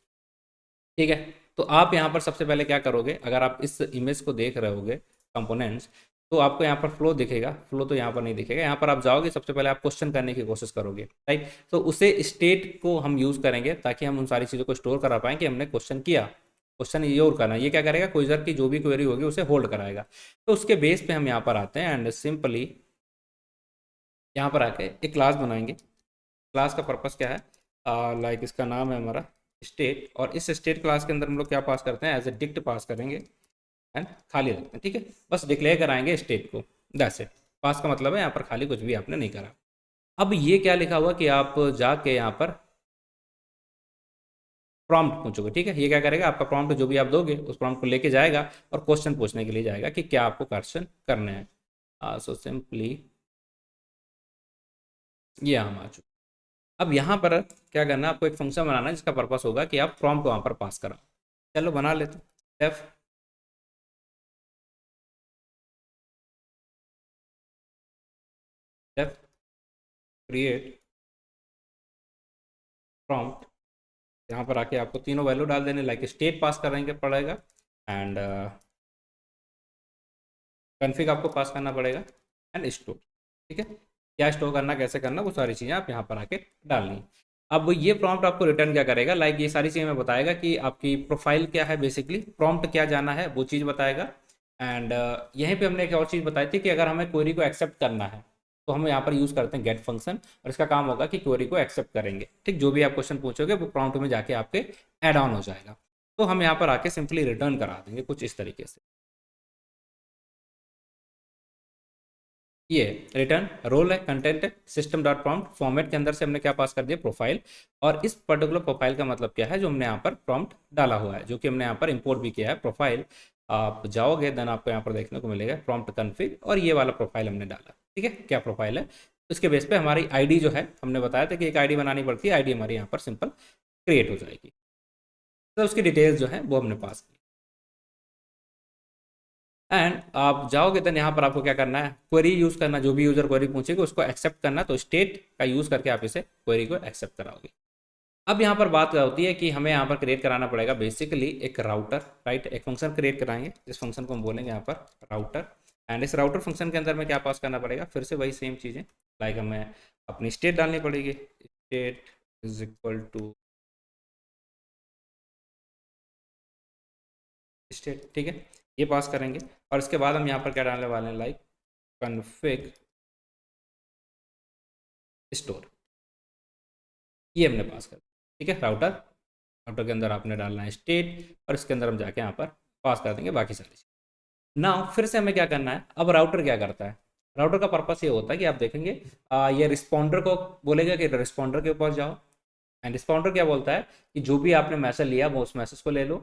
ठीक है। तो आप यहाँ पर सबसे पहले क्या करोगे, अगर आप इस इमेज को देख रहे होगे कंपोनेंट्स, तो आपको यहाँ पर फ्लो दिखेगा। फ्लो तो यहाँ पर नहीं दिखेगा, यहाँ पर आप जाओगे सबसे पहले आप क्वेश्चन करने की कोशिश करोगे, राइट। तो उसे स्टेट को हम यूज़ करेंगे ताकि हम उन सारी चीज़ों को स्टोर करा पाएँ कि हमने क्वेश्चन किया। क्वेश्चन ये और करना, ये क्या करेगा, क्विजर की जो भी क्वेरी होगी उसे होल्ड कराएगा। तो उसके बेस पे हम यहाँ पर आते हैं एंड सिंपली यहाँ पर आके एक क्लास बनाएंगे। क्लास का पर्पस क्या है, लाइक इसका नाम है हमारा स्टेट, और इस स्टेट क्लास के अंदर हम लोग क्या पास करते हैं, एज ए डिक्ट पास करेंगे एंड खाली रखते हैं, ठीक है। बस डिक्लेयर कराएंगे स्टेट को, दैट्स इट। पास का मतलब है यहाँ पर खाली कुछ भी आपने नहीं करा। अब ये क्या लिखा हुआ कि आप जाके यहाँ पर प्रॉम्प्ट पूछोगे, ठीक है। ये क्या करेगा, आपका प्रॉम्प्ट जो भी आप दोगे उस प्रॉम्प्ट को लेके जाएगा और क्वेश्चन पूछने के लिए जाएगा कि क्या आपको क्वेश्चन करने हैं। सो सिंपली ये हम आ चुके। अब यहाँ पर क्या करना है, आपको एक फंक्शन बनाना है जिसका पर्पस होगा कि आप प्रॉम्प्ट वहाँ पर पास कराओ। चलो बना लेते हैं। डेफ डेफ क्रिएट प्रॉम्प्ट, यहाँ पर आके आपको तीनों वैल्यू डाल देने, लाइक स्टेट पास करेंगे पड़ेगा एंड कन्फिग आपको पास करना पड़ेगा एंड स्टोर, ठीक है। क्या स्टोर करना, कैसे करना, वो सारी चीज़ें आप यहाँ पर आके डालनी। अब ये प्रॉम्प्ट आपको रिटर्न क्या करेगा, लाइक ये सारी चीज़ें में बताएगा कि आपकी प्रोफाइल क्या है, बेसिकली प्रॉम्प्ट क्या जाना है वो चीज़ बताएगा। एंड यहीं पे हमने एक और चीज़ बताई थी कि अगर हमें क्वेरी को एक्सेप्ट करना है तो हम यहाँ पर यूज़ करते हैं गेट फंक्शन, और इसका काम होगा कि क्वेरी को एक्सेप्ट करेंगे, ठीक। जो भी आप क्वेश्चन पूछोगे वो प्रॉम्प्ट में जाके आपके ऐड ऑन हो जाएगा। तो हम यहाँ पर आके सिंपली रिटर्न करा देंगे कुछ इस तरीके से। ये रिटर्न रोल है, कंटेंट है, सिस्टम डॉट प्रॉम्प्ट फॉर्मेट के अंदर से हमने क्या पास कर दिया, प्रोफाइल। और इस पर्टिकुलर प्रोफाइल का मतलब क्या है, जो हमने यहाँ पर प्रॉम्प्ट डाला हुआ है, जो कि हमने यहाँ पर इंपोर्ट भी किया है प्रोफाइल। आप जाओगे देन आपको यहाँ पर देखने को मिलेगा प्रॉम्प्ट कन्फिग, और ये वाला प्रोफाइल हमने डाला, ठीक है। क्या प्रोफाइल है, उसके बेस पे हमारी आईडी जो है, हमने बताया था कि एक आईडी बनानी पड़ती है, आईडी हमारी यहाँ पर सिंपल क्रिएट हो जाएगी। तो उसकी डिटेल्स जो है वो हमने पास की। एंड आप जाओगे देन यहाँ पर आपको क्या करना है, क्वेरी यूज़ करना, जो भी यूज़र क्वेरी पूछेगा उसको एक्सेप्ट करना, तो स्टेट का यूज़ करके आप इसे क्वेरी को एक्सेप्ट कराओगे। अब यहाँ पर बात क्या होती है कि हमें यहाँ पर क्रिएट कराना पड़ेगा बेसिकली एक राउटर, राइट। एक फंक्शन क्रिएट कराएंगे, इस फंक्शन को हम बोलेंगे यहाँ पर राउटर। एंड इस राउटर फंक्शन के अंदर में क्या पास करना पड़ेगा, फिर से वही सेम चीज़ें, लाइक हमें अपनी स्टेट डालनी पड़ेगी, state is equal to state, ठीक है। ये पास करेंगे, और इसके बाद हम यहाँ पर क्या डालने वाले हैं, लाइक कन्फिग स्टोर, ये हमने पास कर, ठीक है। राउटर, राउटर के अंदर आपने डालना है स्टेट, और इसके अंदर हम जाके यहाँ पर पास कर देंगे बाकी सारी चीज़। नाउ फिर से हमें क्या करना है, अब राउटर क्या करता है, राउटर का पर्पस ये होता है कि आप देखेंगे ये रिस्पॉन्डर को बोलेगा कि रिस्पॉन्डर के ऊपर जाओ। एंड रिस्पॉन्डर क्या बोलता है कि जो भी आपने मैसेज लिया वो उस मैसेज को ले लो,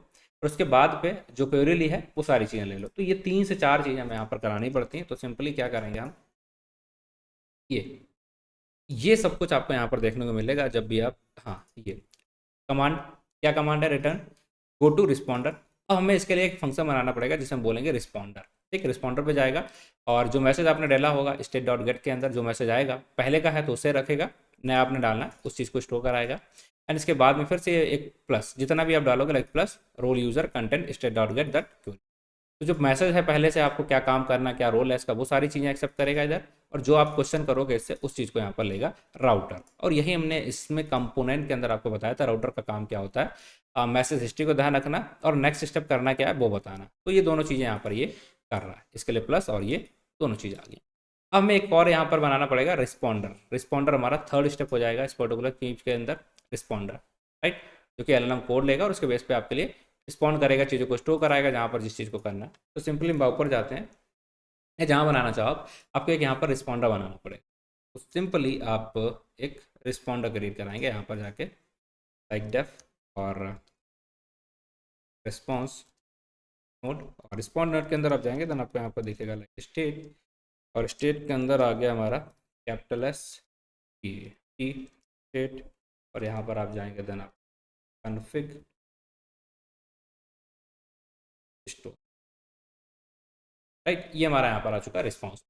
और उसके बाद पे जो क्वेरी ली है वो सारी चीज़ें ले लो। तो ये 3 से 4 चीज़ें हमें यहाँ पर करानी पड़ती हैं। तो सिंपली क्या करेंगे हम, ये सब कुछ आपको यहाँ पर देखने को मिलेगा जब भी आप, हाँ ये कमांड, क्या कमांड है, रिटर्न गो टू रिस्पॉन्डर। अब हमें इसके लिए एक फंक्शन बनाना पड़ेगा जिसे हम बोलेंगे रिस्पॉन्डर, ठीक। रिस्पॉन्डर पे जाएगा, और जो मैसेज आपने डाला होगा स्टेट डॉट गेट के अंदर जो मैसेज आएगा पहले का है तो उसे रखेगा, नया आपने डालना है उस चीज़ को स्टोर कराएगा। एंड इसके बाद में फिर से एक प्लस, जितना भी आप डालोगे like plus role user content state dot get that query, तो जो मैसेज है पहले से आपको क्या काम करना, क्या रोल है इसका, वो सारी चीज़ें एक्सेप्ट करेगा इधर, और जो आप क्वेश्चन करोगे इससे उस चीज़ को यहाँ पर लेगा राउटर। और यही हमने इसमें कंपोनेंट के अंदर आपको बताया था राउटर का काम क्या होता है, मैसेज हिस्ट्री को ध्यान रखना और नेक्स्ट स्टेप करना क्या है वो बताना। तो ये दोनों चीज़ें यहाँ पर ये कर रहा है, इसके लिए प्लस और ये दोनों चीज़ आ गई। अब हमें एक और यहाँ पर बनाना पड़ेगा रिस्पॉन्डर। रिस्पॉन्डर हमारा थर्ड स्टेप हो जाएगा इस पर्टिकुलर चीज के अंदर, रिस्पॉन्डर, राइट, जो कि एलएलएम कोड लेगा और उसके बेस पे आपके लिए रिस्पॉन्ड करेगा, चीज़ों को स्टोर कराएगा जहाँ पर जिस चीज़ को करना है। तो सिंपली हम ऊपर जाते हैं, या जहाँ बनाना चाहो आप, आपको एक यहाँ पर रिस्पॉन्डर बनाना पड़ेगा। तो सिंपली आप एक रिस्पॉन्डर क्रिएट कराएंगे यहाँ पर जाके, लाइक डेफ और रिस्पॉन्स नोड, और रिस्पॉन्ड नोड के अंदर आप जाएंगे देन आपको यहाँ पर दिखेगा लाइक स्टेट, और स्टेट के अंदर आ गया हमारा कैपिटल एस टी स्टेट, और यहाँ पर आप जाएंगे देन आप कन्फिग स्टोर, राइट। ये हमारा यहाँ पर आ चुका है रिस्पॉन्स।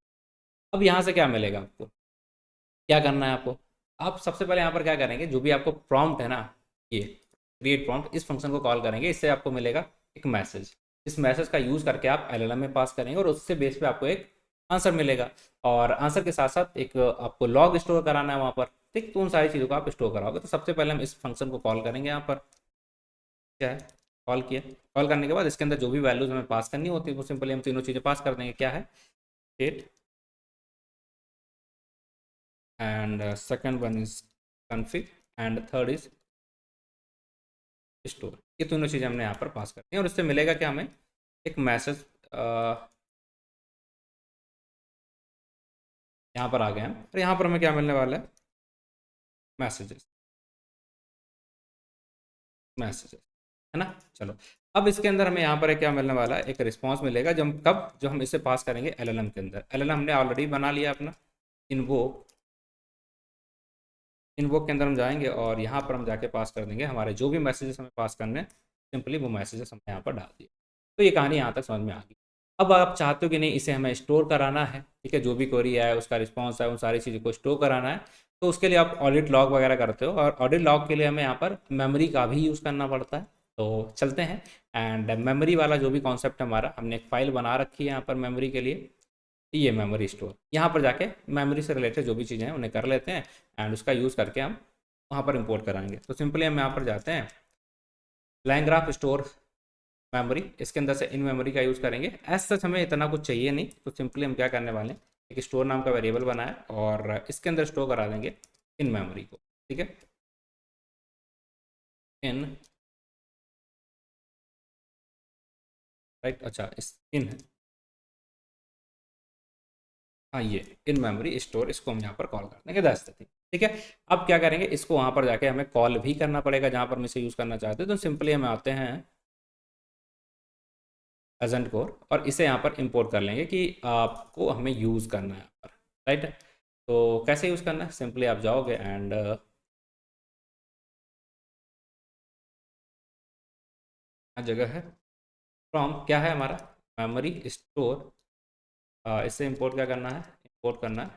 अब यहाँ से क्या मिलेगा आपको, क्या करना है आपको, आप सबसे पहले यहाँ पर क्या करेंगे, जो भी आपको प्रॉम्प्ट है ना, ये क्रिएट प्रॉम्प्ट, इस फंक्शन को कॉल करेंगे, इससे आपको मिलेगा एक मैसेज। इस मैसेज का यूज़ करके आप एलएलएम में पास करेंगे और उससे बेस पे आपको एक आंसर मिलेगा, और आंसर के साथ साथ एक आपको लॉग स्टोर कराना है वहाँ पर, ठीक। तो उन सारी चीज़ों को आप स्टोर कराओगे। तो सबसे पहले हम इस फंक्शन को कॉल करेंगे यहाँ पर, क्या है, कॉल किया, कॉल करने के बाद इसके अंदर जो भी वैल्यूज हमें पास करनी होती है वो सिंपली हम तीनों चीज़ें पास कर देंगे। क्या है, state, and second one is config, and third is store. ये तीनों चीज़ें हमने यहाँ पर पास करनी है और इससे मिलेगा कि हमें एक मैसेज यहाँ पर आ गए हैं, और यहाँ पर हमें क्या मिलने वाला है, मैसेजेस, मैसेजेस, है ना। चलो, अब इसके अंदर हमें यहाँ पर क्या मिलने वाला है, एक रिस्पांस मिलेगा जब कब, जो हम इसे पास करेंगे एलएलएम के अंदर। एलएलएम हमने ऑलरेडी बना लिया अपना, इन्वोक, इन्वोक के अंदर हम जाएंगे और यहाँ पर हम जाके पास कर देंगे हमारे जो भी मैसेजेस हमें पास करने हैं, सिंपली वो मैसेजेस हमने यहाँ पर डाल दिए। तो ये कहानी यहाँ तक समझ में आ गई। अब आप चाहते हो कि नहीं इसे हमें स्टोर कराना है, ठीक है, जो भी क्वेरी है उसका रिस्पॉन्स है, उन सारी चीज़ों को स्टोर कराना है, तो उसके लिए आप ऑडिट लॉग वगैरह करते हो, और ऑडिट लॉग के लिए हमें यहाँ पर मेमोरी का भी यूज़ करना पड़ता है। तो चलते हैं, एंड मेमोरी वाला जो भी कॉन्सेप्ट है हमारा, हमने एक फ़ाइल बना रखी है यहाँ पर मेमोरी के लिए, ये मेमोरी स्टोर। यहाँ पर जाके मेमोरी से रिलेटेड जो भी चीज़ें हैं उन्हें कर लेते हैं, एंड उसका यूज़ करके हम वहाँ पर इंपोर्ट कराएंगे। तो सिंपली हम यहाँ पर जाते हैं, लाइन ग्राफ स्टोर मेमोरी, इसके अंदर से इन मेमोरी का यूज़ करेंगे। एज सच हमें इतना कुछ चाहिए नहीं, तो सिंपली हम क्या करने वाले हैं, एक स्टोर नाम का वेरिएबल बनाए और इसके अंदर स्टोर करा देंगे इन मेमोरी को, ठीक है, इन, राइट, अच्छा इस इन है, हाँ ये इन मेमोरी स्टोर, इसको हम यहाँ पर कॉल कर देंगे, दैट्स द थिंग, ठीक है। अब क्या करेंगे, इसको वहाँ पर जाके हमें कॉल भी करना पड़ेगा जहाँ पर हम इसे यूज़ करना चाहते हैं। तो सिंपली हम आते हैं एजेंट कोर, और इसे यहाँ पर इंपोर्ट कर लेंगे कि आपको हमें यूज़ करना है यहाँ पर, राइट। तो कैसे यूज़ करना है, सिंपली आप जाओगे एंड जगह है फ्रॉम, क्या है हमारा मेमोरी स्टोर, इससे इंपोर्ट क्या करना है, इंपोर्ट करना है,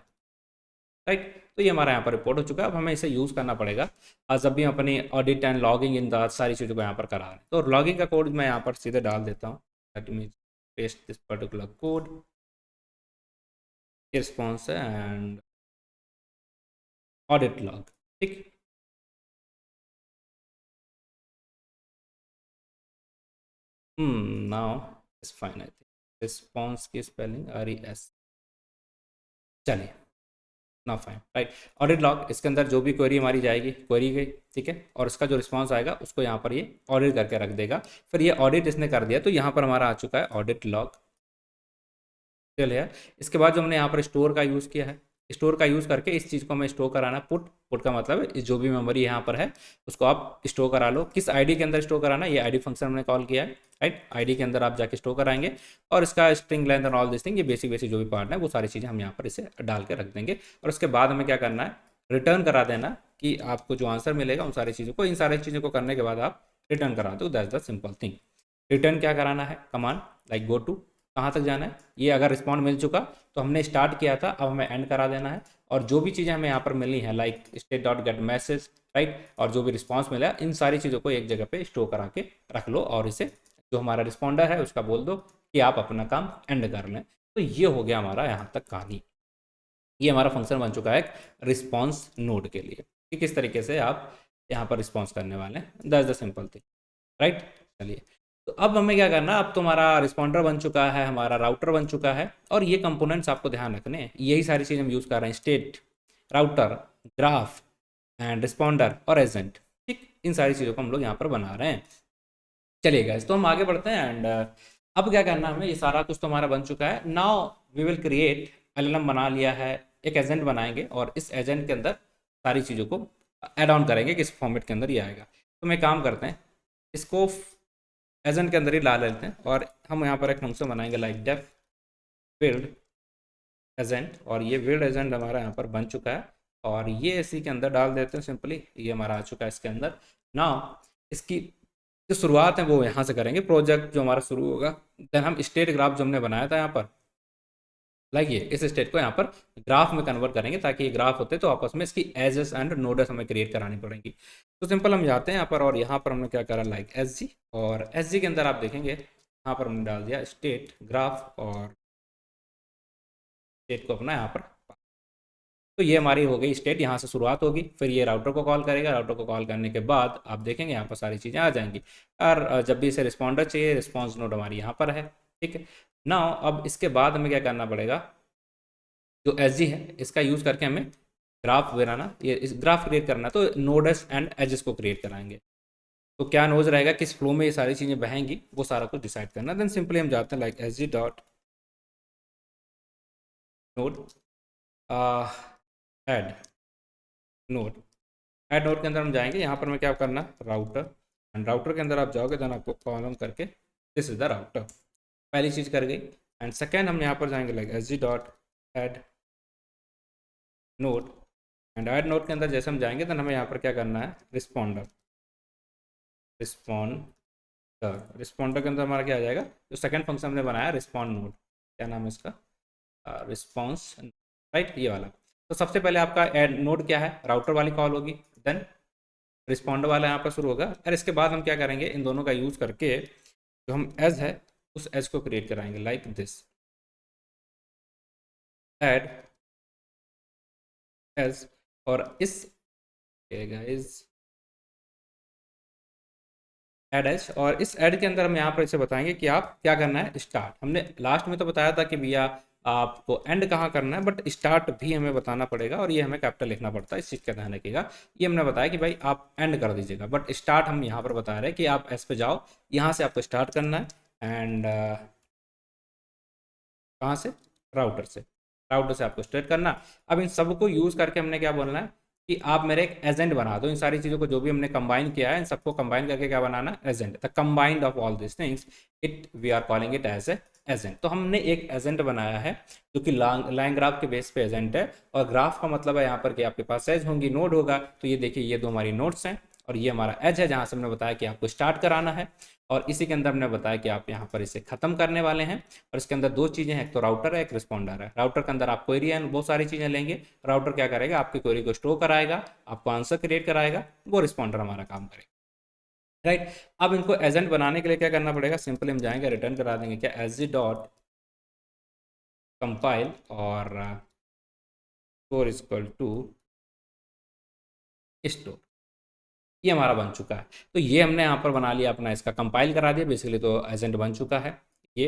राइट। तो ये हमारा यहाँ पर रिपोर्ट हो चुका है। अब हमें इसे यूज़ करना पड़ेगा जब भी हम अपनी ऑडिट एंड लॉगिंग इन सारी चीज़ों को यहाँ पर करा रहे हैं। तो लॉगिंग का कोड मैं यहाँ पर सीधे डाल देता हूँ, let me paste this particular code, response and audit log, ठीक। Now it's fine, I think response की स्पेलिंग RES, चलिए ना फाइन, राइट। ऑडिट लॉग, इसके अंदर जो भी क्वेरी हमारी जाएगी, क्वेरी गई, ठीक है, और इसका जो रिस्पांस आएगा उसको यहाँ पर ये ऑडिट करके रख देगा। फिर ये ऑडिट इसने कर दिया तो यहाँ पर हमारा आ चुका है ऑडिट लॉग, चलिए। इसके बाद जो हमने यहाँ पर स्टोर का यूज़ किया है, स्टोर का यूज़ करके इस चीज़ को हमें स्टोर कराना, पुट, पुट का मतलब है जो भी मेमोरी यहाँ पर है उसको आप स्टोर करा लो। किस आईडी के अंदर स्टोर कराना, ये आईडी फंक्शन हमने कॉल किया है, राइट। आईडी के अंदर आप जाके स्टोर कराएंगे, और इसका string length and all this thing, ये बेसिक बेसिक जो भी पार्ट है वो सारी चीज़ें हम यहाँ पर इसे डाल के रख देंगे। और उसके बाद हमें क्या करना है, रिटर्न करा देना कि आपको जो आंसर मिलेगा उन सारी चीज़ों को, इन सारी चीज़ों को करने के बाद आप रिटर्न करा दो, that's the simple thing. Return क्या कराना है, कमांड लाइक गो टू, कहाँ तक जाना है, ये अगर रिस्पॉन्ड मिल चुका तो हमने स्टार्ट किया था, अब हमें एंड करा देना है। और जो भी चीज़ें हमें यहाँ पर मिली हैं like state dot gate message, right, और जो भी रिस्पॉन्स मिला इन सारी चीज़ों को एक जगह पे स्टोर करा के रख लो, और इसे जो हमारा रिस्पॉन्डर है उसका बोल दो कि आप अपना काम एंड कर लें। तो ये हो गया हमारा यहाँ तक कहानी। ये हमारा फंक्शन बन चुका है एक रिस्पॉन्स नोड के लिए कि किस तरीके से आप यहाँ पर रिस्पॉन्स करने वाले हैं। That's the simple thing, right. चलिए, तो अब हमें क्या करना है, अब तो हमारा रिस्पॉन्डर बन चुका है, हमारा राउटर बन चुका है, और ये कंपोनेंट्स आपको ध्यान रखने हैं। यही सारी चीज़ हम यूज़ कर रहे हैं, state, router, graph and responder और एजेंट। ठीक, इन सारी चीज़ों को हम लोग यहाँ पर बना रहे हैं। चलिए गाइस, तो हम आगे बढ़ते हैं एंड अब क्या करना है हमें, ये सारा कुछ तो हमारा बन चुका है। Now we will create, LLM बना लिया है, एक एजेंट बनाएंगे और इस एजेंट के अंदर सारी चीज़ों को ऐड ऑन करेंगे कि इस फॉर्मेट के अंदर ये आएगा। तो मैं काम करते हैं, इसको एजेंट के अंदर ही ला लेते हैं और हम यहाँ पर एक फंक्शन बनाएंगे लाइक डेफ बिल्ड एजेंट, और ये बिल्ड एजेंट हमारा यहाँ पर बन चुका है और ये इसी के अंदर डाल देते हैं सिंपली। ये हमारा आ चुका है इसके अंदर। नाउ इसकी जो शुरुआत है वो यहाँ से करेंगे, प्रोजेक्ट जो हमारा शुरू होगा। देन हम स्टेट ग्राफ जो हमने बनाया था यहाँ पर, लाइक ये इस स्टेट को यहाँ पर ग्राफ में कन्वर्ट करेंगे, ताकि ये ग्राफ होते तो आपस में इसकी एजेस एंड नोडस हमें क्रिएट करानी पड़ेंगी। तो सिंपल हम जाते हैं यहाँ पर और यहाँ पर हमने क्या करा, लाइक एस जी, और एस जी के अंदर आप देखेंगे यहाँ पर हमने डाल दिया स्टेट ग्राफ और स्टेट को अपना यहाँ पर। तो ये हमारी हो गई स्टेट, यहाँ से शुरुआत होगी, फिर ये राउटर को कॉल करेगा, राउटर को कॉल करने के बाद आप देखेंगे यहाँ पर सारी चीज़ें आ जाएंगी। और जब भी इसे रिस्पॉन्डर चाहिए, रिस्पॉन्स नोड हमारी यहाँ पर है। ठीक है ना, अब इसके बाद हमें क्या करना पड़ेगा, जो एस जी है इसका यूज़ करके हमें ग्राफ बनाना, ये इस ग्राफ क्रिएट करना, तो नोड्स एंड एजेस को क्रिएट कराएंगे। तो क्या नोज रहेगा, किस फ्लो में ये सारी चीज़ें बहेंगी, वो सारा कुछ डिसाइड करना। देन सिंपली हम जाते हैं like S G dot node add node. Add node के अंदर हम जाएंगे, यहाँ पर मैं क्या करना, राउटर, एंड राउटर के अंदर आप जाओगे देन आपको कॉलम करके दिस इज द राउटर, पहली चीज़ कर गई। एंड सेकेंड हम यहाँ पर जाएंगे like S G dot add node, and add node के अंदर जैसे हम जाएंगे देन हमें यहाँ पर क्या करना है, रिस्पॉन्डर। रिस्पॉन्डर के अंदर हमारा क्या आ जाएगा, जो सेकेंड फंक्शन हमने बनाया रिस्पॉन्ड नोड, क्या नाम है इसका, रिस्पॉन्स, राइट, ये वाला। तो सबसे पहले आपका एड नोड क्या है, राउटर वाली कॉल होगी, देन रिस्पॉन्डर वाला यहाँ पर शुरू होगा, और इसके बाद हम क्या करेंगे, इन दोनों का यूज़ करके जो हम एज है उस एज को क्रिएट कराएंगे लाइक दिस एड एज, और इस गाइस एड एज, और इस एड के अंदर हम यहाँ पर इसे बताएंगे कि आप क्या करना है, स्टार्ट। हमने लास्ट में तो बताया था कि भैया आपको एंड कहाँ करना है, बट स्टार्ट भी हमें बताना पड़ेगा, और ये हमें कैपिटल लिखना पड़ता है, इस चीज़ का ध्यान रखिएगा। ये हमने बताया कि भाई आप एंड कर दीजिएगा, बट स्टार्ट हम यहाँ पर बता रहे हैं कि आप एस पे जाओ, यहाँ से आपको स्टार्ट करना है, एंड कहाँ से, राउटर से, राउटर से आपको स्टार्ट करना। अब इन सबको यूज़ करके हमने क्या बोलना है कि आप मेरे एक एजेंट बना दो, इन सारी चीज़ों को जो भी हमने कंबाइन किया है इन सबको कंबाइन करके क्या बनाना, agent. The combined of all this things it we are calling it as a agent. तो हमने एक एजेंट बनाया है जो कि लाइन ग्राफ के बेस पे एजेंट है, और ग्राफ का मतलब है यहाँ पर कि आपके पास एज होंगी, नोड होगा। तो ये देखिए, ये दो हमारी नोड्स हैं और ये हमारा एज है जहाँ से हमने बताया कि आपको स्टार्ट कराना है, और इसी के अंदर हमने बताया कि आप यहाँ पर इसे ख़त्म करने वाले हैं। और इसके अंदर दो चीज़ें हैं, एक तो राउटर है, एक रिस्पॉन्डर है। राउटर के अंदर आप क्वेरी एंड बहुत सारी चीज़ें लेंगे, राउटर क्या करेगा, आपकी क्वेरी को स्टोर कराएगा, आपको आंसर क्रिएट कराएगा, वो रिस्पॉन्डर हमारा काम करेगा, राइट। अब इनको एजेंट बनाने के लिए क्या करना पड़ेगा, सिंपली हम जाएंगे, रिटर्न करा देंगे क्या, एस जी डॉट कंपाइल और स्टोर इक्वल टू स्टोर। ये हमारा बन चुका है। तो ये हमने यहाँ पर बना लिया अपना, इसका कंपाइल करा दिया बेसिकली, तो एजेंट बन चुका है ये।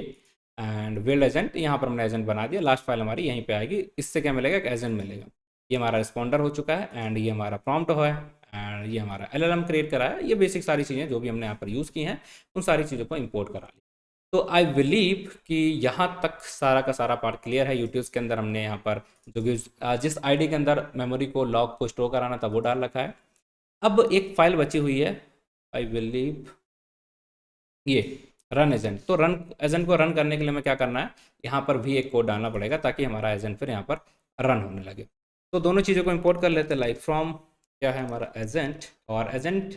एंड बिल्ड एजेंट, यहाँ पर हमने एजेंट बना दिया, लास्ट फाइल हमारी यहीं पे आएगी। इससे क्या मिलेगा, एक एजेंट मिलेगा। ये हमारा रिस्पॉन्डर हो चुका है, एंड ये हमारा प्रॉम्प्ट है, एंड ये हमारा एलएलएम क्रिएट करा है। ये बेसिक सारी चीज़ें जो भी हमने यहाँ पर यूज़ की हैं, उन सारी चीज़ों को इम्पोर्ट करा लिया। तो आई बिलीव कि यहाँ तक सारा का सारा पार्ट क्लियर है। यूट्यूब के अंदर हमने यहाँ पर जो कि जिस आईडी के अंदर मेमोरी को, लॉग को स्टोर कराना था वो डाल रखा है। अब एक फाइल बची हुई है, आई बिलीव ये रन एजेंट। तो रन एजेंट को रन करने के लिए हमें क्या करना है, यहाँ पर भी एक कोड डालना पड़ेगा ताकि हमारा एजेंट फिर यहाँ पर रन होने लगे। तो दोनों चीज़ों को इंपोर्ट कर लेते हैं, लाइक फ्रॉम क्या है हमारा एजेंट, और एजेंट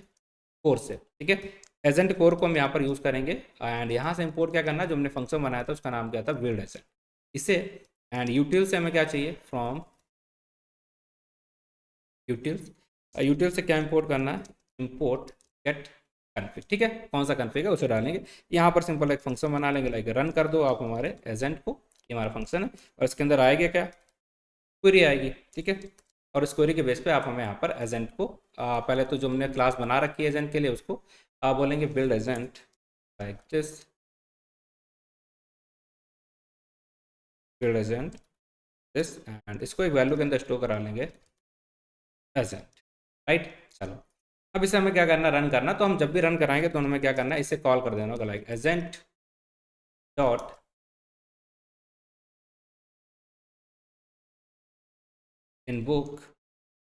कोर से, ठीक है। एजेंट कोर को हम यहाँ पर यूज़ करेंगे, एंड यहाँ से इंपोर्ट क्या करना है, जो हमने फंक्शन बनाया था उसका नाम क्या था, बिल्ड एजेंट, इसे। एंड यूटिल से हमें क्या चाहिए, फ्रॉम यूटिल, यूटिल से क्या इंपोर्ट करना है, इंपोर्ट गेट कन्फिग, ठीक है, कौन सा कन्फिग है उसे डालेंगे। यहाँ पर सिंपल एक फंक्शन बना लेंगे, लाइक रन कर दो आप हमारे एजेंट को, ये हमारा फंक्शन है, और इसके अंदर आएगा क्या, क्वेरी आएगी, ठीक है। और इस क्वेरी के बेस पे आप हमें यहाँ पर एजेंट को पहले तो जो हमने क्लास बना रखी है एजेंट के लिए उसको आप बोलेंगे build agent like this, build agent this, and इसको एक वैल्यू के अंदर स्टोर करा लेंगे एजेंट, राइट। चलो, अब इसे हमें क्या करना है, रन करना। तो हम जब भी रन कराएंगे तो हमें क्या करना है, इसे कॉल कर देना होगा, like agent dot invoke.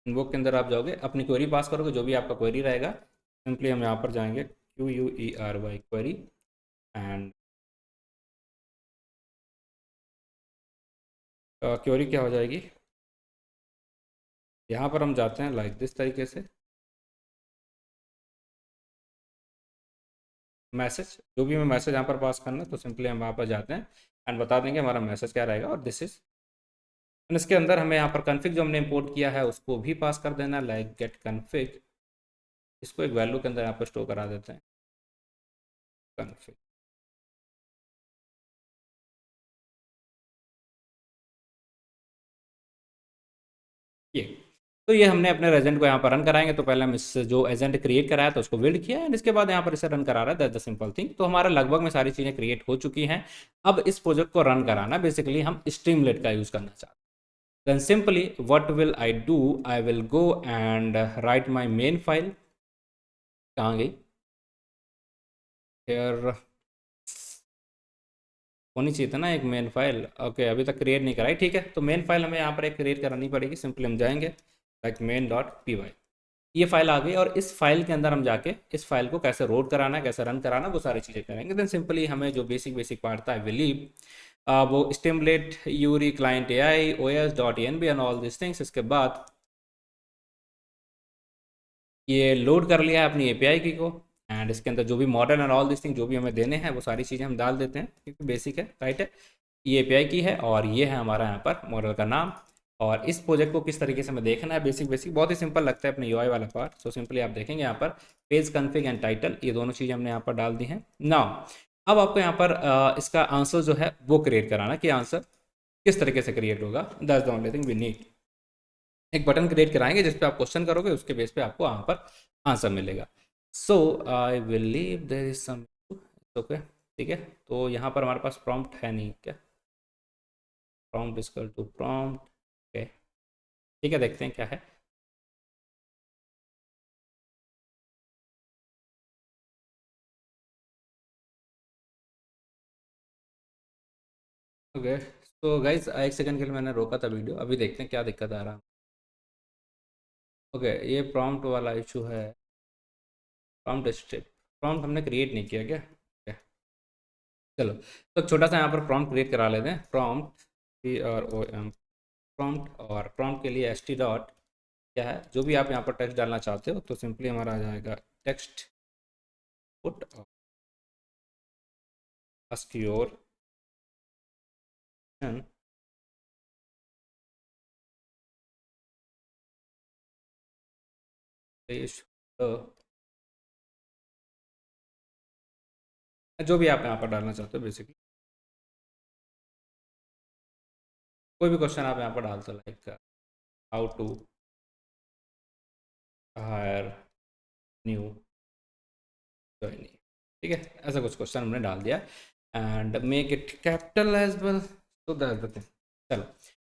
Invoke के अंदर आप जाओगे, अपनी क्वेरी पास करोगे, जो भी आपका क्वेरी रहेगा, सिंपली हम यहाँ पर जाएंगे QUERY क्वेरी, एंड क्वेरी क्या हो जाएगी, यहाँ पर हम जाते हैं लाइक दिस तरीके से, मैसेज, जो भी हमें मैसेज यहाँ पर पास करना है तो सिंपली हम वहाँ पर जाते हैं एंड बता देंगे हमारा मैसेज क्या रहेगा, और दिस इज, इसके अंदर हमें यहाँ पर कन्फिग जो हमने इंपोर्ट किया है उसको भी पास कर देना, लाइक गेट कन्फिग, इसको एक वैल्यू के अंदर यहाँ पर स्टोर करा देते हैं कन्फिग। ये, तो ये हमने अपने एजेंट को यहाँ पर रन कराएंगे, तो पहले हम इस जो एजेंट क्रिएट कराया था उसको बिल्ड किया एंड इसके बाद यहाँ पर इसे रन करा रहा है, दैट्स द सिंपल थिंग। तो हमारा लगभग में सारी चीज़ें क्रिएट हो चुकी हैं। अब इस प्रोजेक्ट को रन कराना बेसिकली हम स्ट्रीमलेट का यूज़ करना चाहते हैं। Then simply what will I do, I will go and write my main file, कहाँ गई, here होनी चाहिए था ना एक मेन फाइल, ओके अभी तक क्रिएट नहीं कराई, ठीक है। तो मेन फाइल हमें यहाँ पर एक क्रिएट करानी पड़ेगी, सिंपली हम जाएंगे like main dot P Y, ये फाइल आ गई, और इस फाइल के अंदर हम जाके इस फाइल को कैसे लोड कराना है, कैसे रन कराना, वो सारी चीज़ें करेंगे। देन सिंपली हमें जो बेसिक बेसिक पार्ट था आई बिलीव वो stimulate Yuri client AI OS dot ENB and all this things, इसके बाद ये लोड कर लिया है अपनी API की को, एंड इसके अंदर जो भी model and all this thing जो भी हमें देने हैं वो सारी चीज़ें हम डाल देते हैं, क्योंकि बेसिक है, राइट है। ये API की है और ये है हमारा यहाँ पर मॉडल का नाम। और इस प्रोजेक्ट को किस तरीके से हमें देखना है, बेसिक बेसिक बहुत ही सिंपल लगता है अपने UI वाला पार्ट। सो सिंपली आप देखेंगे यहाँ पर पेज कन्फिग एंड टाइटल, ये दोनों चीज़ें हमने यहाँ पर डाल दी हैं। नाउ अब आपको यहाँ पर इसका आंसर जो है वो क्रिएट कराना, कि आंसर किस तरीके से क्रिएट होगा, that's the only thing we need. एक बटन क्रिएट कराएंगे जिस पे आप क्वेश्चन करोगे, उसके बेस पे आपको वहाँ पर आंसर मिलेगा। So I will leave there is some, okay ठीक है। तो यहाँ पर हमारे पास प्रॉम्प्ट है नहीं क्या, prompt is equal to prompt, okay ठीक है, देखते हैं क्या है। ओके, तो गाइज एक सेकंड के लिए मैंने रोका था वीडियो, अभी देखते हैं क्या दिक्कत आ रहा है। ओके, ये प्रॉम्प्ट वाला इशू है, प्रॉम्प्ट स्टेप, प्रॉम्प्ट हमने क्रिएट नहीं किया क्या, okay, चलो तो छोटा सा यहाँ पर प्रॉम्प्ट क्रिएट करा लेते हैं, प्रॉम्प्ट PROM प्रॉम्प्ट, और प्रॉम्प्ट के लिए ST डॉट क्या है, जो भी आप यहाँ पर टेक्स्ट डालना चाहते हो तो सिंपली हमारा आ जाएगा टेक्स्ट पुट आस्क योर जो भी आप यहाँ पर डालना चाहते हो बेसिकली, कोई भी क्वेश्चन आप यहाँ पर डाल दो, like how to hire new joinee, ठीक है, ऐसा कुछ क्वेश्चन हमने डाल दिया and make it capital as well, तो दैट्स द थिंग। चलो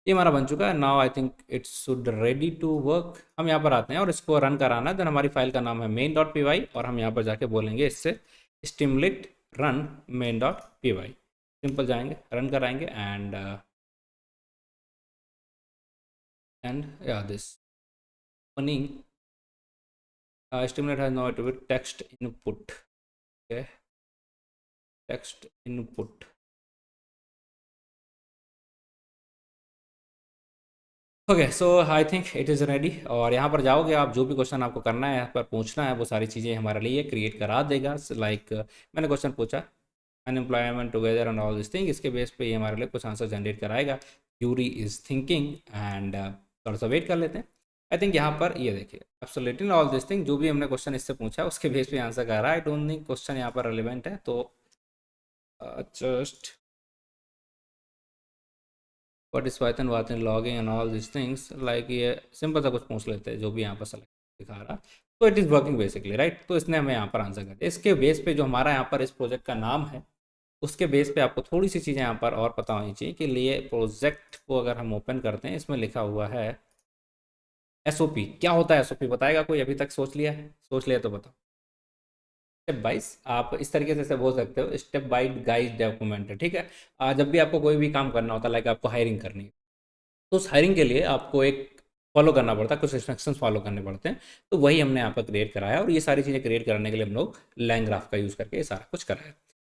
ये हमारा बन चुका है, now I think it's should ready to work. हम यहाँ पर आते हैं और इसको रन कराना है, देन हमारी फाइल का नाम है मेन डॉट पी वाई, और हम यहाँ पर जाके बोलेंगे इससे stimulate run main dot P Y, simple जाएंगे रन कराएंगे एंड या this running stimulate has now to be text input, okay, text input, okay so I think it is ready. और यहाँ पर जाओगे आप, जो भी क्वेश्चन आपको करना है यहाँ पर पूछना है वो सारी चीज़ें हमारे लिए क्रिएट करा देगा, लाइक मैंने क्वेश्चन पूछा unemployment together and all this thing, इसके बेस पे ये हमारे लिए कुछ आंसर जनरेट कराएगा, यूरी इज़ थिंकिंग एंड थोड़ा सा वेट कर लेते हैं। आई थिंक यहाँ पर ये देखिए एब्सोल्युटली ऑल दिस थिंग, जो भी हमने क्वेश्चन इससे पूछा उसके बेस पे आंसर कर रहा है। आई डोंट थिंक क्वेश्चन यहाँ पर रिलेवेंट है, तो जस्ट व्हाट इज पाइथन वाइथन logging and all this things, like ये सिंपल सा कुछ पूछ लेते हैं जो भी यहाँ पर सेलेक्ट दिखा रहा। तो it is working basically right, तो इसने हमें यहाँ पर आंसर कर दिया। इसके बेस पे जो हमारा यहाँ पर इस प्रोजेक्ट का नाम है, उसके बेस पे आपको थोड़ी सी चीज़ें यहाँ पर और पता होनी चाहिए कि लिए प्रोजेक्ट को अगर हम ओपन करते हैं, इसमें लिखा हुआ है एसओपी। क्या होता है एसओपी, बताएगा कोई? अभी तक सोच लिया है? सोच लिया तो बताओ। स्टेप बाइज, आप इस तरीके से इसे बोल सकते हो, स्टेप बाइज गाइड डॉक्यूमेंट है, ठीक है। जब भी आपको कोई भी काम करना होता है, लाइक आपको हायरिंग करनी है, तो उस हायरिंग के लिए आपको एक फॉलो करना पड़ता है, कुछ इंस्ट्रक्शंस फॉलो करने पड़ते हैं। तो वही हमने यहाँ पर क्रिएट कराया, और ये सारी चीज़ें क्रिएट करने के लिए हम लोग लैंग्राफ का यूज़ करके ये सारा कुछ कराया।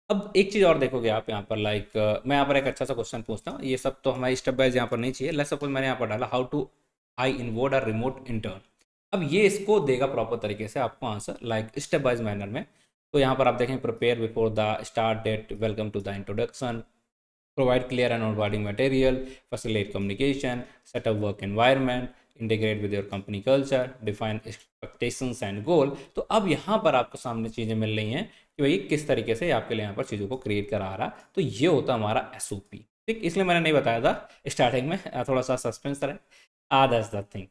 अब एक चीज़ और देखोगे आप यहाँ पर, लाइक मैं यहाँ पर एक अच्छा सा क्वेश्चन पूछता हूँ। ये सब तो हमारी स्टेप बाइज यहाँ पर नहीं चाहिए। लेट्स सपोज मैंने यहाँ पर डाला how to I onboard a remote intern. अब ये इसको देगा प्रॉपर तरीके से आपको answer, like step wise manner में। तो यहाँ पर आप देखें, prepare before the start date, welcome to the introduction, provide clear and onboarding material, facilitate communication, set up work environment, integrate with your company culture, define expectations and goal। तो अब यहाँ पर आपको सामने चीज़ें मिल रही हैं कि भाई किस तरीके से आपके लिए यहाँ पर चीज़ों को क्रिएट करा रहा। तो ये होता हमारा एसओपी, ठीक। इसलिए मैंने नहीं बताया था स्टार्टिंग में, थोड़ा सा सस्पेंस रहे। That's the thing,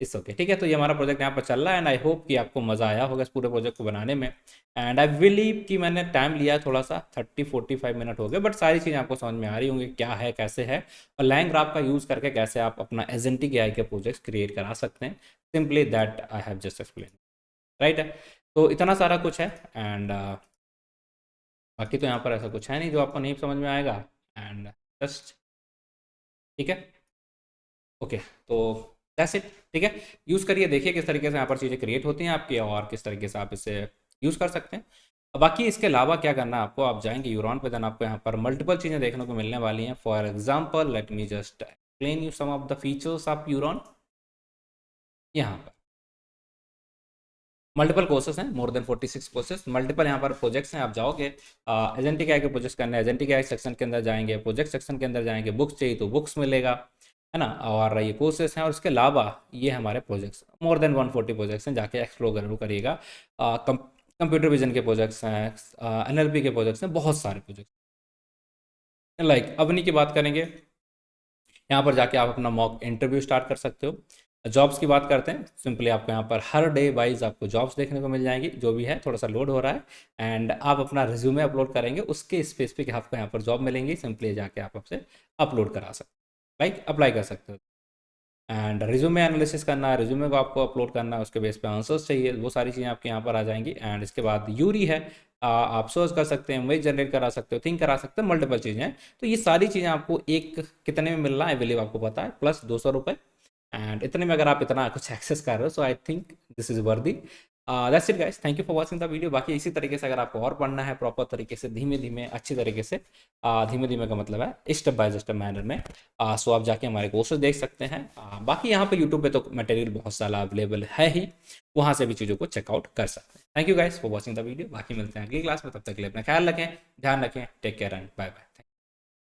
it's okay, ठीक है। तो ये हमारा प्रोजेक्ट यहाँ पर चल रहा है, एंड आई होप कि आपको मज़ा आया होगा इस पूरे प्रोजेक्ट को बनाने में। एंड आई बिलीव कि मैंने टाइम लिया थोड़ा सा, 30-45 मिनट हो गए, बट सारी चीज़ें आपको समझ में आ रही होंगी क्या है कैसे है, और लैंग्राफ का यूज़ करके कैसे आप अपना एजेंटिक एआई के प्रोजेक्ट्स क्रिएट करा सकते हैं। Simply that I have just explain, right है। तो इतना सारा कुछ है, एंड बाकी तो यहाँ पर ऐसा कुछ है नहीं जो आपको नहीं समझ में आएगा। एंड जस्ट ठीक है, ओके, तो दैट्स इट, ठीक है। यूज़ करिए, देखिए किस तरीके से यहाँ पर चीज़ें क्रिएट होती हैं आपकी, और किस तरीके से आप इसे यूज़ कर सकते हैं। बाकी इसके अलावा क्या करना है आपको, आप जाएंगे यूरॉन पे, देन आपको यहाँ पर मल्टीपल चीज़ें देखने को मिलने वाली हैं। For example let me just explain you some of the features of Uron. यहाँ पर मल्टीपल कोर्सेज हैं, मोर देन 46 कोर्सेज, मल्टीपल यहाँ पर प्रोजेक्ट्स हैं। आप जाओगे एजेंटिक आई के प्रोजेक्ट्स करने, एजेंटिक आई सेक्शन के अंदर जाएंगे, प्रोजेक्ट सेक्शन के अंदर जाएंगे, बुक्स चाहिए तो बुक्स मिलेगा, है ना। और ये कोर्सेज हैं, और इसके अलावा ये हमारे प्रोजेक्ट्स मोर देन 140 प्रोजेक्ट्स हैं, जाके एक्सप्लोर जरूर करिएगा। कंप्यूटर विजन के प्रोजेक्ट्स हैं, एनएलपी के प्रोजेक्ट्स हैं, बहुत सारे प्रोजेक्ट्स। लाइक अवनी की बात करेंगे, यहाँ पर जाके आप अपना मॉक इंटरव्यू स्टार्ट कर सकते हो। जॉब्स की बात करते हैं, सिंपली आपको यहाँ पर हर डे वाइज आपको जॉब्स देखने को मिल जाएंगी। जो भी है थोड़ा सा लोड हो रहा है, एंड आप अपना रिज्यूमे अपलोड करेंगे, उसके स्पेसिफिक आपको यहाँ पर जॉब मिलेंगी। सिंपली जाके आप आपसे अपलोड करा सकते हो, लाइक अप्लाई कर सकते हो। एंड रिज्यूमे एनालिसिस करना है, रिज्यूमे को आपको अपलोड करना है, उसके बेस पे आंसर्स चाहिए, वो सारी चीज़ें आपके यहाँ पर आ जाएंगी। एंड इसके बाद यूरी है, आप सर्च कर सकते हैं, इमेज जनरेट करा सकते हो, थिंक करा सकते हैं, मल्टीपल चीज़ें हैं। तो ये सारी चीज़ें आपको एक कितने में मिल रहा है, आई बिलीव आपको पता है, प्लस 200 रुपये। एंड इतने में अगर आप इतना कुछ एक्सेस कर रहे हो, सो आई थिंक दिस इज़ वर्दी। That's it guys, thank you for watching the video. बाकी इसी तरीके से अगर आपको और पढ़ना है प्रॉपर तरीके से, धीमे धीमे अच्छी तरीके से, धीमे धीमे का मतलब है स्टेप बाय स्टेप मैनर में, सो आप जाके हमारे कोर्सेज देख सकते हैं। बाकी यहाँ पे यूट्यूब पे तो मटेरियल बहुत सारा अवेलेबल है ही, वहाँ से भी चीज़ों को चेकआउट कर सकते हैं। Thank you guys for watching the video. बाकी मिलते हैं अगली क्लास में, तब तक के लिए अपना ख्याल रखें, ध्यान रखें, take care and bye bye.